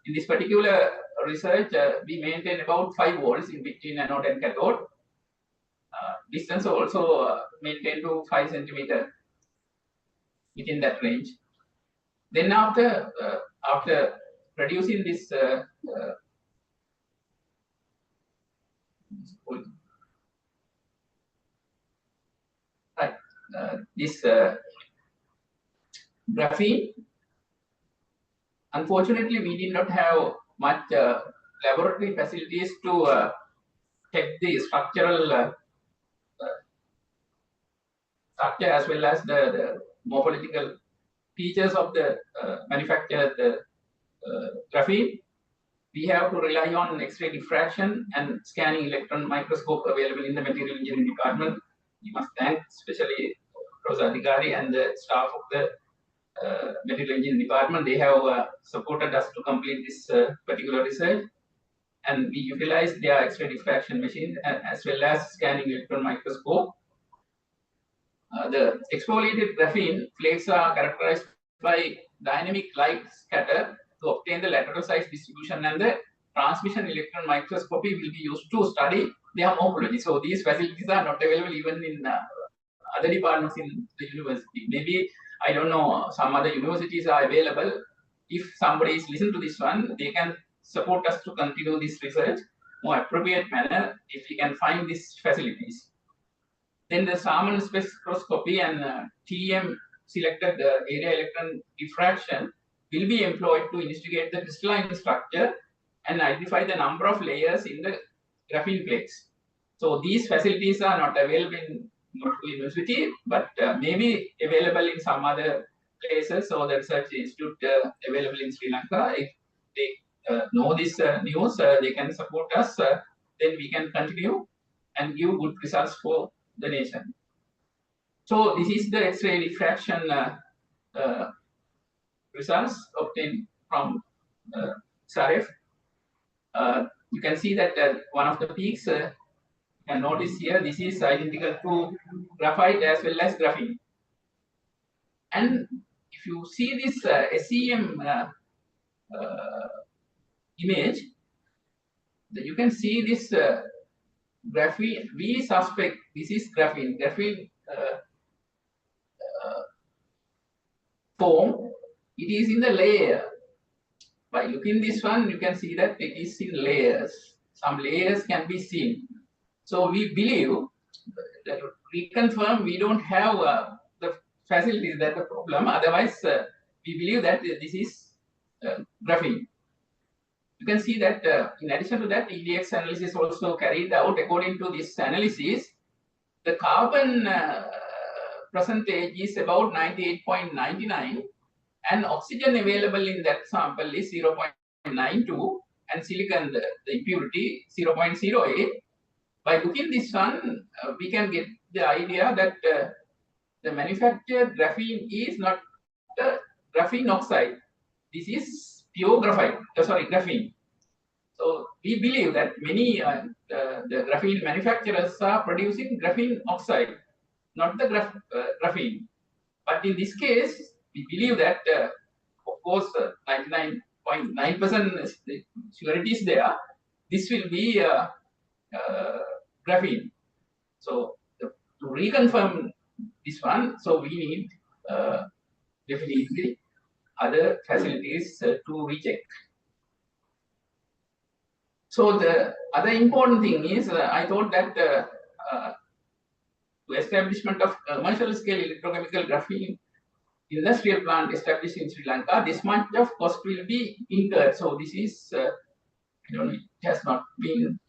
In this particular research, we maintain about 5 volts in between anode and cathode. Distance also maintained to 5 centimeter within that range. Then after producing this this graphene, unfortunately, we did not have much laboratory facilities to check the structural structure as well as the morphological features of the manufactured graphene. We have to rely on X-ray diffraction and scanning electron microscope available in the material engineering department. We must thank especially Prof. Adhikari and the staff of the material engineering department. They have supported us to complete this particular research, and we utilize their X-ray diffraction machine as well as scanning electron microscope. The exfoliated graphene flakes are characterized by dynamic light scatter to obtain the lateral size distribution, and the transmission electron microscopy will be used to study their morphology. So these facilities are not available even in other departments in the university. Maybe, I don't know, some other universities are available. If somebody is listening to this one, they can support us to continue this research more appropriate manner if we can find these facilities. Then the Salmon spectroscopy and TEM selected area electron diffraction will be employed to investigate the crystalline structure and identify the number of layers in the graphene plates. So these facilities are not available in Mottu University, but maybe available in some other places. So the research institute available in Sri Lanka, if they know this news, they can support us. Then we can continue and give good results for the nation. So this is the X-ray diffraction results obtained from SAREF. You can see that one of the peaks, you can notice here, this is identical to graphite as well as graphene. And if you see this SEM image, you can see this graphene. We suspect this is graphene. Graphene form, it is in the layer. By looking this one, you can see that it is in layers. Some layers can be seen. So we believe that we confirm we don't have the facilities, that the problem. Otherwise, we believe that this is graphene. You can see that in addition to that, EDX analysis also carried out. According to this analysis, the carbon percentage is about 98.99, and oxygen available in that sample is 0.92, and silicon, the impurity, 0.08. By looking this one, we can get the idea that the manufactured graphene is not graphene oxide. This is pure graphite. Graphene. So we believe that many the graphene manufacturers are producing graphene oxide, not the graphene. But in this case, we believe that, of course, 99.9% surety is there. This will be graphene. So to reconfirm this one, so we need definitely other facilities to recheck. So the other important thing is, I thought that to establishment of commercial scale electrochemical graphene industrial plant established in Sri Lanka, this much of cost will be incurred. So this is, I don't know, it has not been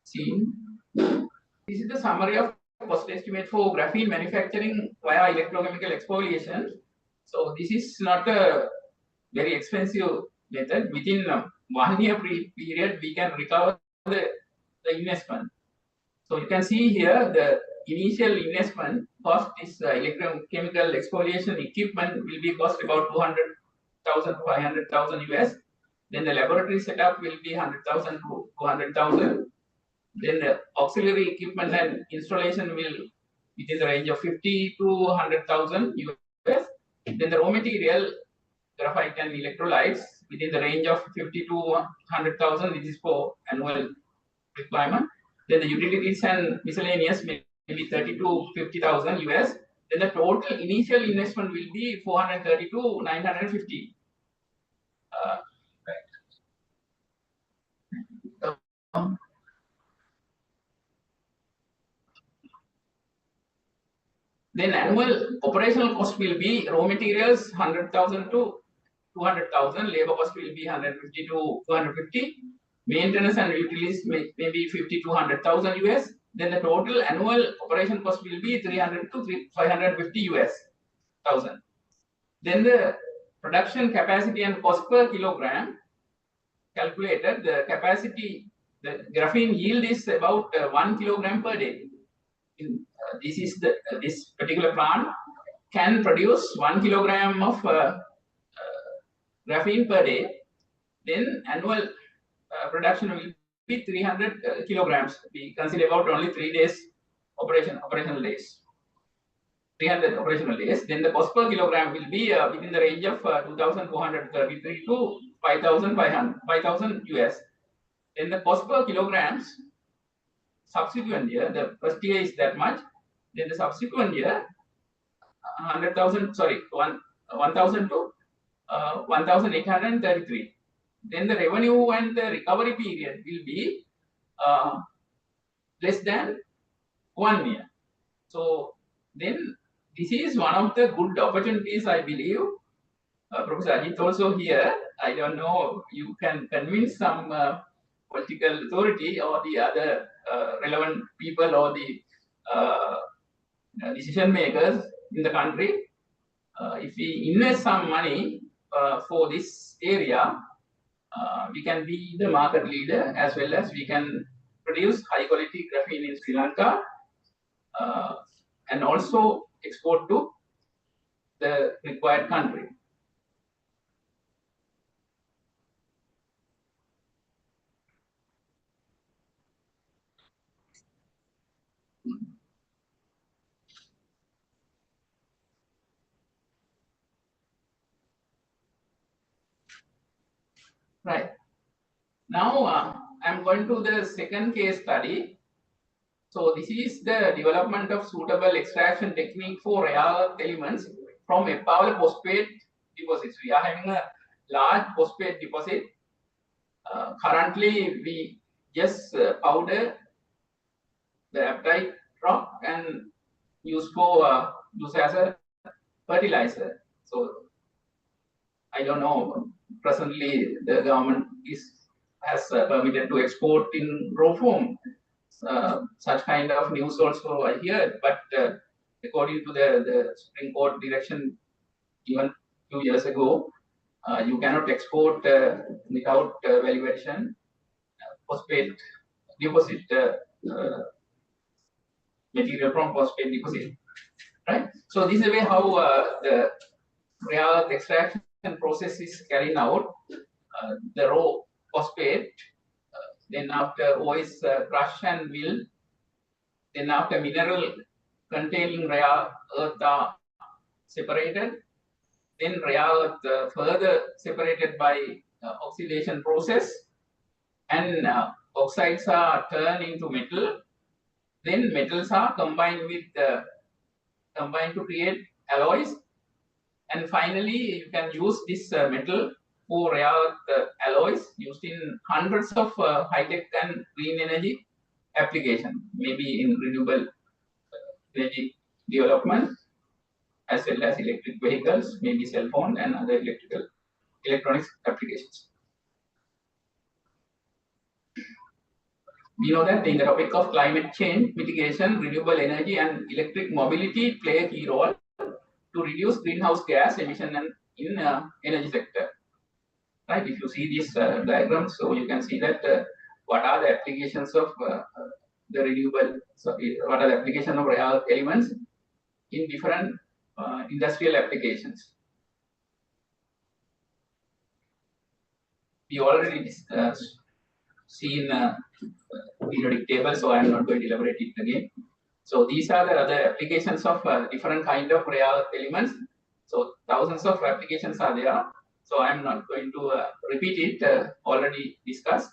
seen. This is the summary of cost estimate for graphene manufacturing via electrochemical exfoliation. So this is not a very expensive method. Within 1 year period, we can recover the investment. So you can see here the initial investment cost is electrochemical exfoliation equipment will be cost about 200,000 to 500,000 US. Then the laboratory setup will be 100,000 to 200,000. Then the auxiliary equipment and installation will within the range of 50 to 100,000 US. Then the raw material, graphite and electrolytes within the range of 50 to 100,000. This is for annual requirement. Then the utilities and miscellaneous may be 30 to 50,000 US. Then the total initial investment will be 430 to 950. Then annual operational cost will be raw materials 100,000 to 200,000, labor cost will be 150 to 250, maintenance and utilities may be 50 to 100,000 US. Then the total annual operation cost will be 300 to 550 US thousand. Then the production capacity and cost per kilogram calculated, the capacity, the graphene yield is about 1 kilogram per day. This is this particular plant can produce 1 kilogram of graphene per day. Then annual production will be 300 kilograms. We consider about only 3 days operational days. 300 operational days. Then the cost per kilogram will be within the range of 2,433 to 5,000 US. Then the cost per kilograms subsequent year, the first year is that much. Then the subsequent year, 100,000, sorry, 1,000 to 1,833. Then the revenue and the recovery period will be less than 1 year. So then this is one of the good opportunities, I believe. Professor Ajit also here. I don't know, you can convince some political authority or the other relevant people or the decision makers in the country. If we invest some money for this area, we can be the market leader as well as we can produce high quality graphene in Sri Lanka and also export to the required country. Right. Now I'm going to the second case study. So this is the development of suitable extraction technique for rare earth elements from Epaulet phosphate deposits. We are having a large phosphate deposit. Currently, we just powder the apatite rock and use as a fertilizer. So I don't know. Presently, the government has permitted to export in raw form. Such kind of news also I hear, but according to the Supreme Court direction given 2 years ago, you cannot export without valuation phosphate deposit material from phosphate deposit, right? So this is the way how the rare earth extraction process is carried out. The raw phosphate, then after ore is crushed and milled, then after mineral containing rare earth are separated, then rare earth further separated by oxidation process, and oxides are turned into metal. Then metals are combined to create alloys, and finally you can use this metal for rare earth alloys used in hundreds of high-tech and green energy application, maybe in renewable energy development, as well as electric vehicles, maybe cell phone and other electronics applications. We know that in the topic of climate change mitigation, renewable energy and electric mobility play a key role to reduce greenhouse gas emission in energy sector. right? If you see this diagram, so you can see that what are the applications of the renewable, what are the application of rare earth elements in different industrial applications. We already seen periodic table, so I'm not going to elaborate it again. So these are the other applications of different kind of rare earth elements. So thousands of applications are there. So I'm not going to repeat it, already discussed.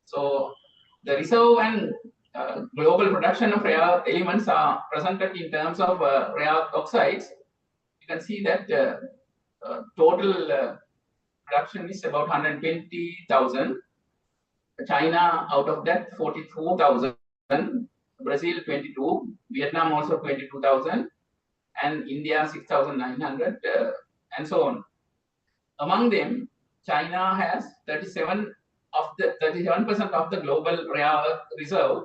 So the reserve and global production of rare earth elements are presented in terms of rare earth oxides. You can see that total production is about 120,000. China, out of that, 44,000. Brazil, 22. Vietnam also 22,000. And India, 6,900, and so on. Among them, China has 37% of the global rare earth reserve,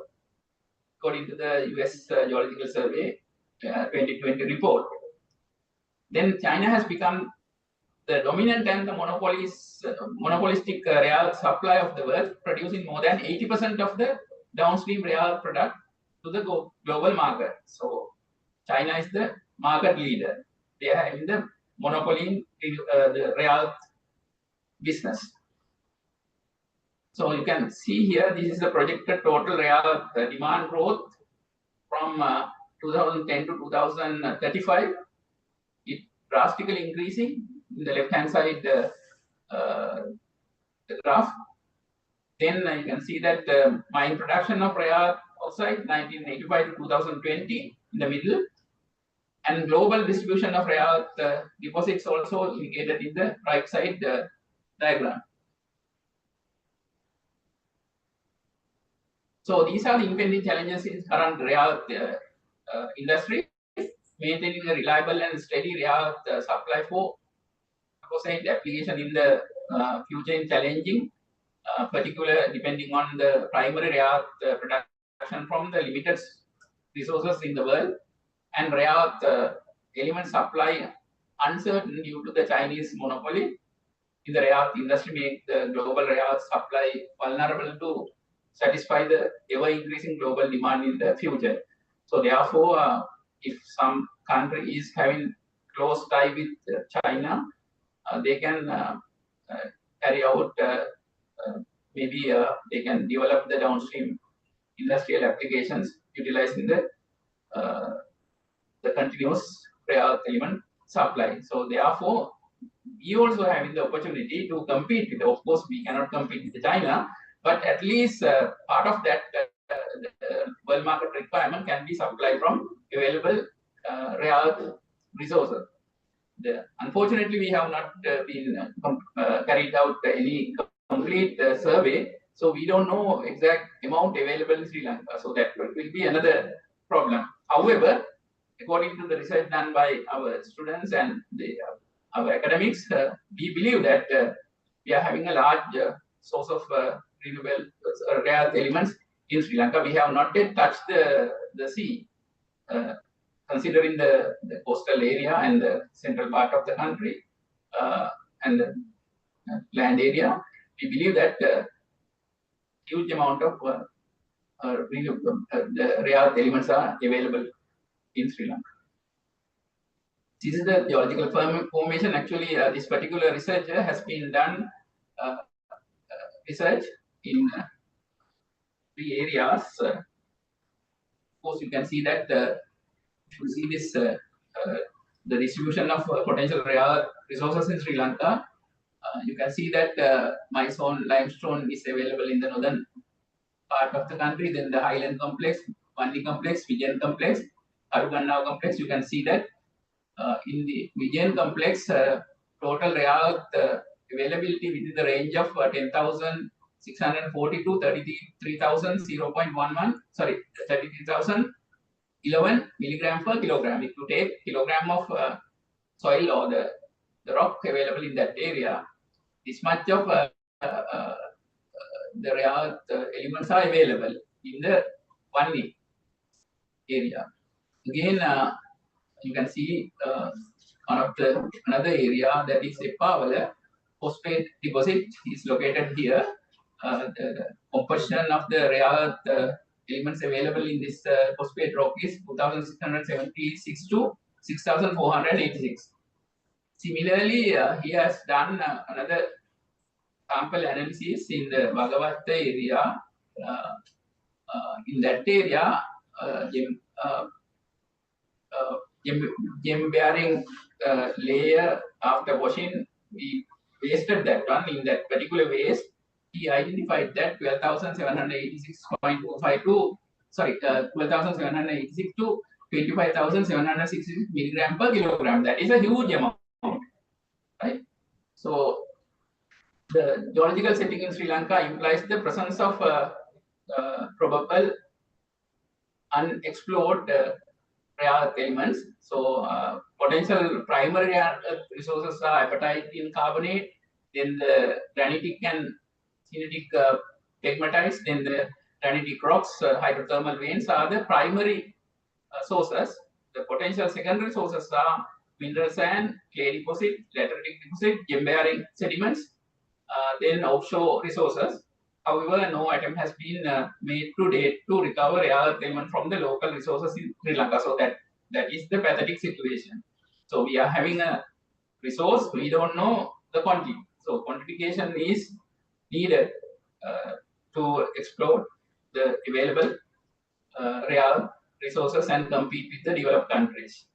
according to the US Geological Survey 2020 report. Then China has become the dominant and the monopolistic rare earth supply of the world, producing more than 80% of the downstream rare earth product to the global market. So China is the market leader. They are having the monopoly in the rare earth business. So you can see here, this is the projected total rare earth demand growth from 2010 to 2035. It drastically increasing. In the left-hand side, the graph. Then you can see that mine production of rare earth oxide 1985 to 2020 in the middle, and global distribution of rare earth deposits also indicated in the right side diagram. So these are the impending challenges in current rare earth industry. Maintaining a reliable and steady rare earth supply for application in the future is challenging, particularly depending on the primary rare earth production from the limited resources in the world, and rare earth element supply uncertain due to the Chinese monopoly in the rare earth industry, make the global rare earth supply vulnerable to satisfy the ever-increasing global demand in the future. So therefore, if some country is having close tie with China, they can carry out, maybe they can develop the downstream industrial applications utilizing the continuous rare earth element supply. So therefore, we also having the opportunity to compete with. Of course, we cannot compete with China, but at least part of that world market requirement can be supplied from available rare earth resources. Unfortunately, we have not been carried out any complete survey, so we don't know exact amount available in Sri Lanka. So that will be another problem. However, according to the research done by our students and our academics, we believe that we are having a large source of renewable rare earth elements in Sri Lanka. We have not yet touched the sea. Considering the coastal area and the central part of the country and the land area, we believe that huge amount of the rare earth elements are available in Sri Lanka. This is the geological formation. Actually, this particular research has been done research in 3 areas. Of course, you can see that if you see this, the distribution of potential rare earth resources in Sri Lanka, you can see that Mysore limestone is available in the northern part of the country. Then the Highland complex, Vandi complex, Vijayan complex, Arugannava complex. You can see that in the Vijayan complex, total rare earth availability within the range of 10,640 to 33,11 milligram per kilogram. If you take kilogram of soil or the rock available in that area, this much of the rare earth elements are available in the Vandi area. Again, you can see another area, that is Eppavala. phosphate deposit is located here. The composition of the rare earth elements available in this phosphate rock is 2,676 to 6,486. Similarly, he has done another sample analysis in the Bhagavatta area. In that area, gem bearing layer after washing, we wasted that one. In that particular waste, he identified that 12,786.252, sorry, 12,786 to 25,766 milligram per kilogram. That is a huge amount, right? So the geological setting in Sri Lanka implies the presence of probable unexplored rare earth elements. So potential primary rare earth resources are apatite in carbonate, then the granitic and senitic pegmatites, then the granitic rocks, hydrothermal veins are the primary sources. The potential secondary sources are mineral sand, clay deposit, lateritic deposit, gem-bearing sediments, then offshore resources. However, no attempt has been made to date to recover rare earth element from the local resources in Sri Lanka. So that is the pathetic situation. So we are having a resource, we don't know the quantity. So quantification is needed to explore the available rare resources and compete with the developed countries.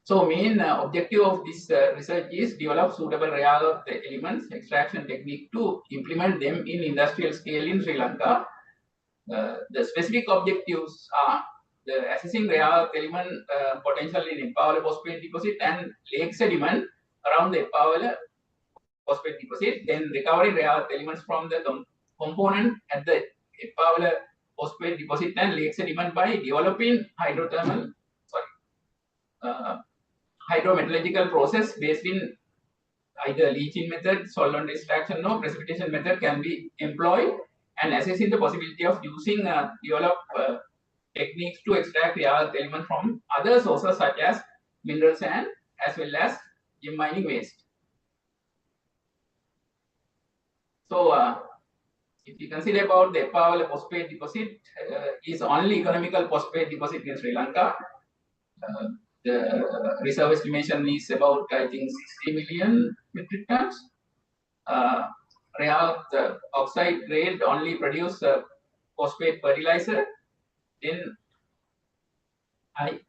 So main objective of this research is develop suitable rare earth elements extraction technique to implement them in industrial scale in Sri Lanka. The specific objectives are the assessing rare earth element potential in Inaugural phosphate deposit and lake sediment around the Inaugural phosphate deposit, then recovering rare earth elements from the component at the Inaugural phosphate deposit and lake sediment by developing hydrometallurgical process based in either leaching method, solvent extraction, or precipitation method can be employed, and assessing the possibility of using developed techniques to extract rare earth element from other sources such as mineral sand as well as gem mining waste. So if you consider about the Inaugural phosphate deposit, is only economical phosphate deposit in Sri Lanka. The reserve estimation is about, I think, 60 million metric tons. Rare earth oxide grade only produce phosphate fertilizer. Then the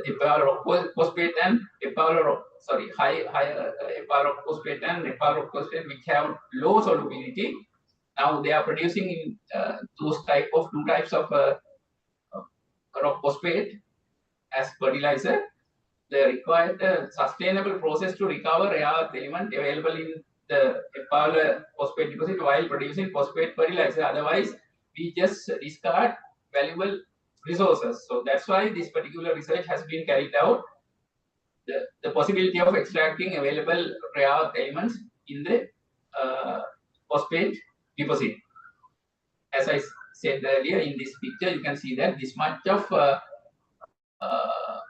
Inaugural phosphate and higher Inaugural phosphate and Inaugural phosphate which have low solubility. Now they are producing in two types of rock phosphate as fertilizer. The required sustainable process to recover rare earth element available in the Inaugural phosphate deposit while producing phosphate fertilizer. Otherwise, we just discard valuable resources. So that's why this particular research has been carried out. The possibility of extracting available rare earth elements in the phosphate deposit. As I said earlier, in this picture, you can see that this much of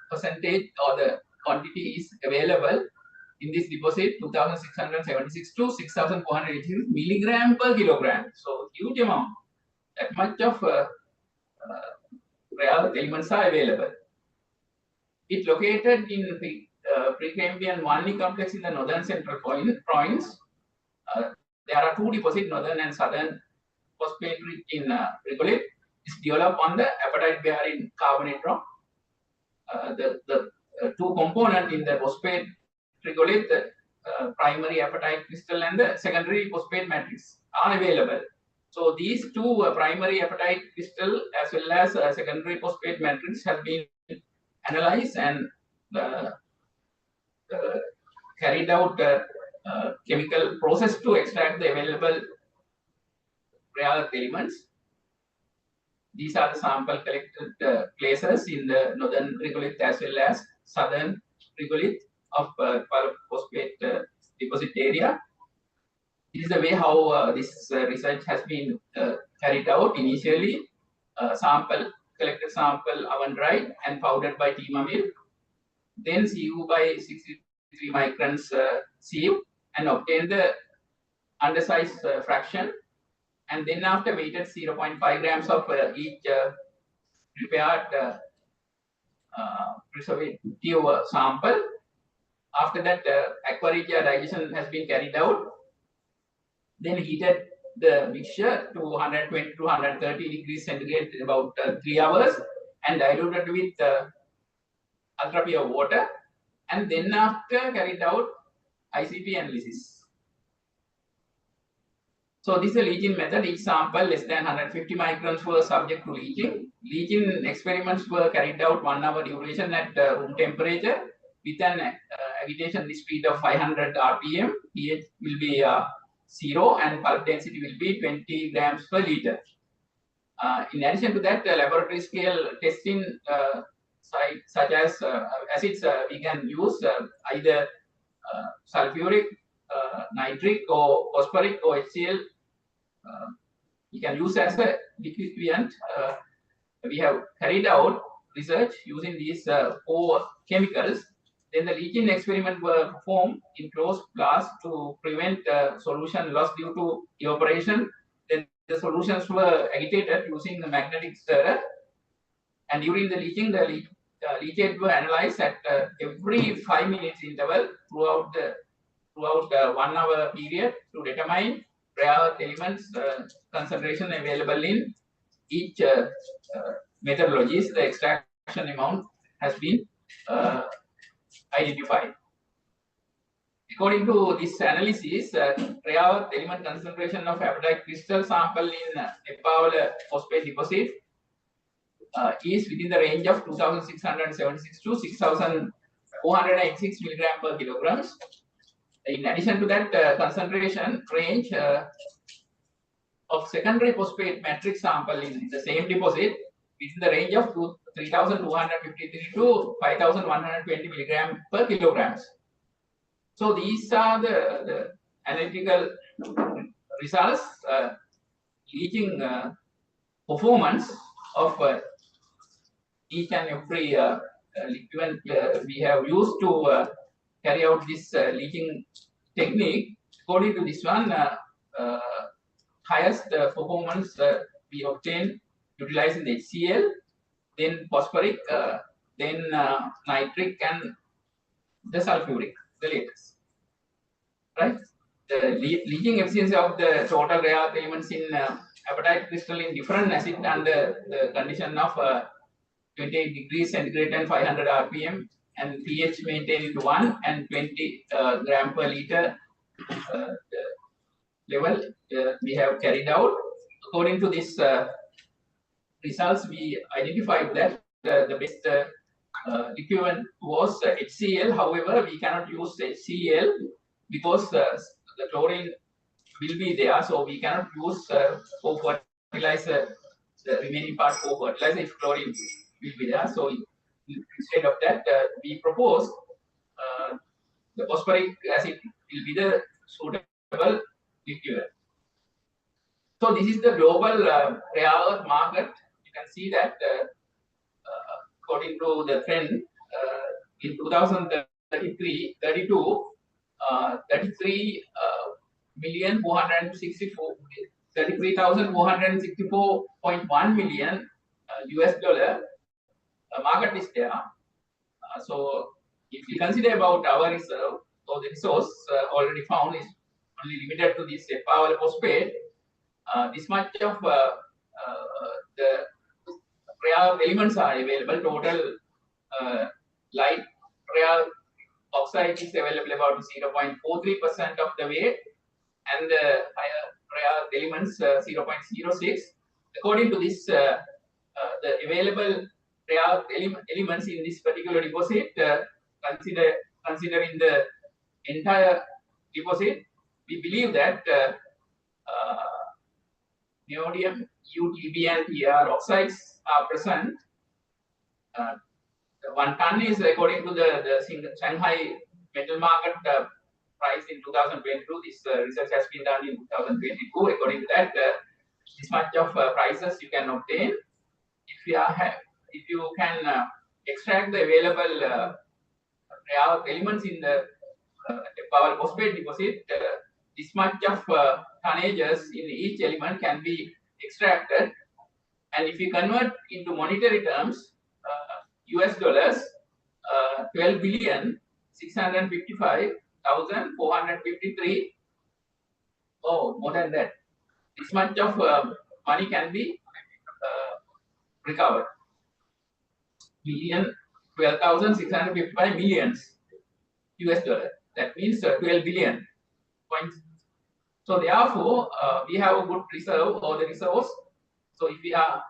percentage or the quantity is available in this deposit, 2,676 to 6,486 milligram per kilogram. So huge amount. That much of rare earth elements are available. It located in the Precambrian Manni complex in the northern central province. There are two deposits, northern and southern phosphate in regolith is developed on the apatite bearing carbonate rock. The two components in the phosphate regolith, the primary apatite crystal and the secondary phosphate matrix are available. So these two primary apatite crystal as well as secondary phosphate matrix have been analyzed and carried out chemical process to extract the available rare earth elements. These are the sample collected places in the northern regolith as well as southern regolith of phosphate deposit area. This is the way how this research has been carried out. Initially, collected sample oven dried and powdered by Tima mill. then Cu by 63 microns Cu, and obtain the undersized fraction, and then after weighted 0.5 grams of each prepared preservative sample. After that, aquaregia digestion has been carried out. Then heated the mixture to 120 to 130 degrees centigrade about 3 hours, and diluted with ultra pure water, and then after carried out ICP analysis. So this is a leaching method. Each sample less than 150 microns were subject to leaching. Leaching experiments were carried out 1 hour duration at room temperature with an agitation speed of 500 RPM. pH will be 0 and pulp density will be 20 grams per liter. In addition to that, laboratory scale testing such as acids we can use either sulfuric, nitric, or phosphoric, or HCl. We can use as a liquefyant. We have carried out research using these 4 chemicals. Then the leaching experiment were performed in closed glass to prevent solution loss due to evaporation. Then the solutions were agitated using the magnetic stirrer. And during the leaching, the leachate were analyzed at every 5 minutes interval throughout the 1 hour period to determine rare elements concentration available in each methodologies. The extraction amount has been identified. According to this analysis, rare element concentration of apatite crystal sample in Nepal phosphate deposit is within the range of 2,676 to 6,486 milligram per kilograms. In addition to that, concentration range of secondary phosphate matrix sample in the same deposit within the range of 3,253 to 5,120 milligram per kilograms. So these are the analytical results, leaching performance of each and every liquid we have used to carry out this leaching technique. According to this one, highest performance we obtain utilizing the HCl, then phosphoric, then nitric, and the sulfuric, the latest. Right? The leaching efficiency of the total rare elements in apatite crystal in different acid under the condition of 28 degrees centigrade and 500 RPM, and pH maintained to 1 and 20 gram per liter level we have carried out. According to this results, we identified that the best liquid was HCl. However, we cannot use HCl because the chlorine will be there, so we cannot use for fertilizer the remaining part for fertilizer if chlorine will be there. So instead of that, we propose the phosphoric acid will be the suitable liquid. So this is the global rare earth market. You can see that according to the trend in 2033, 32, 33,464.1 million US dollar market is there. So if you consider about our reserve, so the resource already found is only limited to this power phosphate. This much of the rare elements are available. Total light rare oxide is available about 0.43% of the weight, and the higher rare elements 0.06. According to this, the available rare elements in this particular deposit, considering the entire deposit, we believe that neodymium, UTB, and PR oxides are present. 1 ton is according to the Shanghai metal market price in 2022. This research has been done in 2022. According to that, this much of prices you can obtain if you can extract the available rare earth elements in the power phosphate deposit, this much of tonnages in each element can be extracted. And if you convert into monetary terms, US dollars, 12 billion 655,453, more than that. This much of money can be recovered. 12,655 millions US dollar. That means 12 billion points. So therefore, we have a good reserve or the resource. So if we are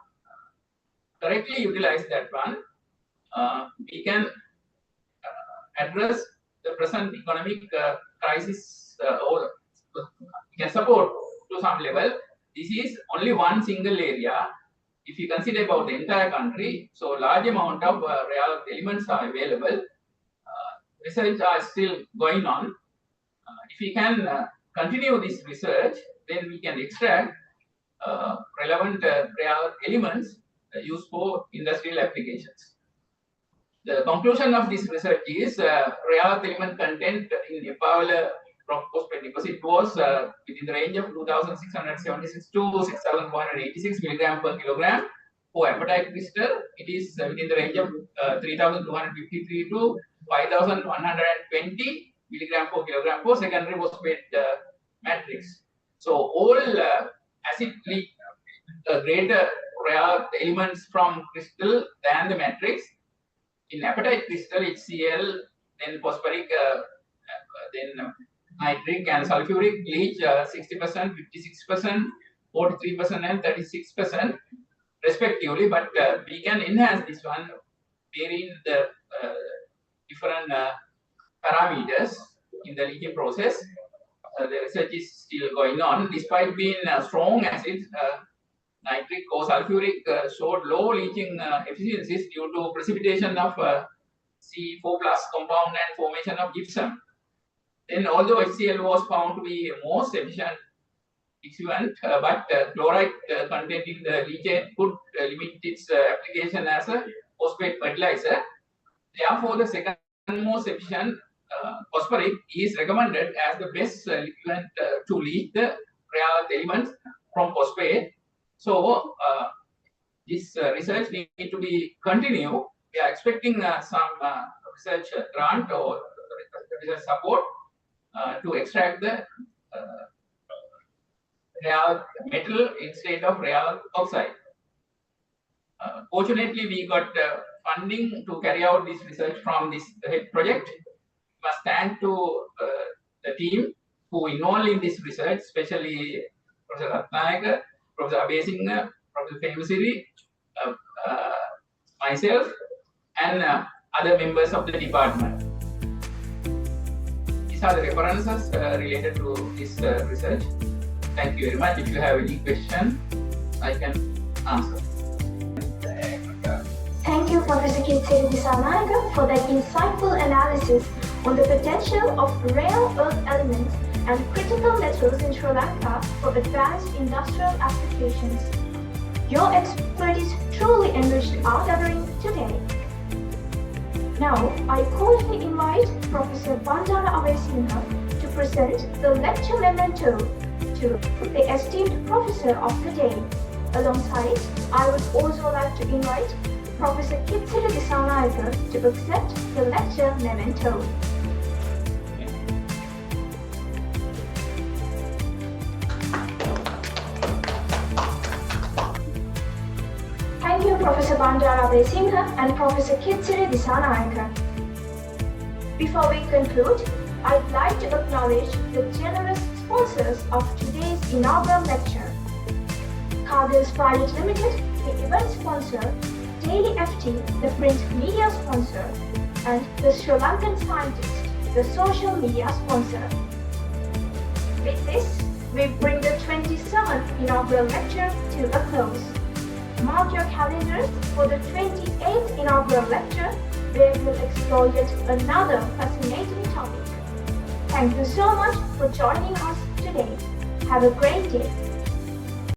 correctly utilize that one, we can address the present economic crisis, or we can support to some level. This is only one single area. If you consider about the entire country, so large amount of rare elements are available. Research are still going on. If we can continue this research, then we can extract relevant rare elements used for industrial applications. The conclusion of this research is rare element content in Inaugural phosphate deposit was within the range of 2,676 to 6,186 milligram per kilogram. For apatite crystal, it is within the range of 3,253 to 5,120 milligram per kilogram for secondary phosphate matrix. So all acid leak greater rare elements from crystal than the matrix. In apatite crystal, HCl, then phosphoric, then nitric and sulfuric leach 60%, 56%, 43%, and 36% respectively. But we can enhance this one varying the different parameters in the leaching process. The research is still going on. Despite being strong acid, nitric or sulfuric showed low leaching efficiencies due to precipitation of C4+ compound and formation of gypsum. Then, although HCl was found to be most efficient exuent, but chloride content in the leachate could limit its application as a phosphate fertilizer. Therefore, the second most efficient phosphoric is recommended as the best liquid to leach the rare elements from phosphate. So, this research need to be continued. We are expecting some research grant or research support to extract the rare metal instead of rare oxide. Fortunately, we got funding to carry out this research from this project. We must thank to the team who involved in this research, especially Professor Dissanayake, Professor Abesinghe, Professor Kithsiri, myself, and other members of the department. These are the references related to this research. Thank you very much. If you have any question, I can answer. Thank you, Professor Kithsiri Dissanayake, for that insightful analysis on the potential of rare earth elements and critical metals in Sri Lanka for advanced industrial applications. Your expertise truly enriched our gathering today. Now, I cordially invite Professor Bandara Abesinghe to present the lecture memento to the esteemed professor of the day. Alongside, I would also like to invite Professor Kithsiri Dissanayake to accept the lecture memento. Thank you, Professor Bandara Abesinghe and Professor Kithsiri Dissanayake. Before we conclude, I'd like to acknowledge the generous sponsors of today's inaugural lecture. Cargill's Private Limited, the event sponsor, Daily FT, the print media sponsor, and the Sri Lankan Scientist, the social media sponsor. With this, we bring the 27th inaugural lecture to a close. Mark your calendars for the 28th inaugural lecture, where we'll explore yet another fascinating topic. Thank you so much for joining us today. Have a great day.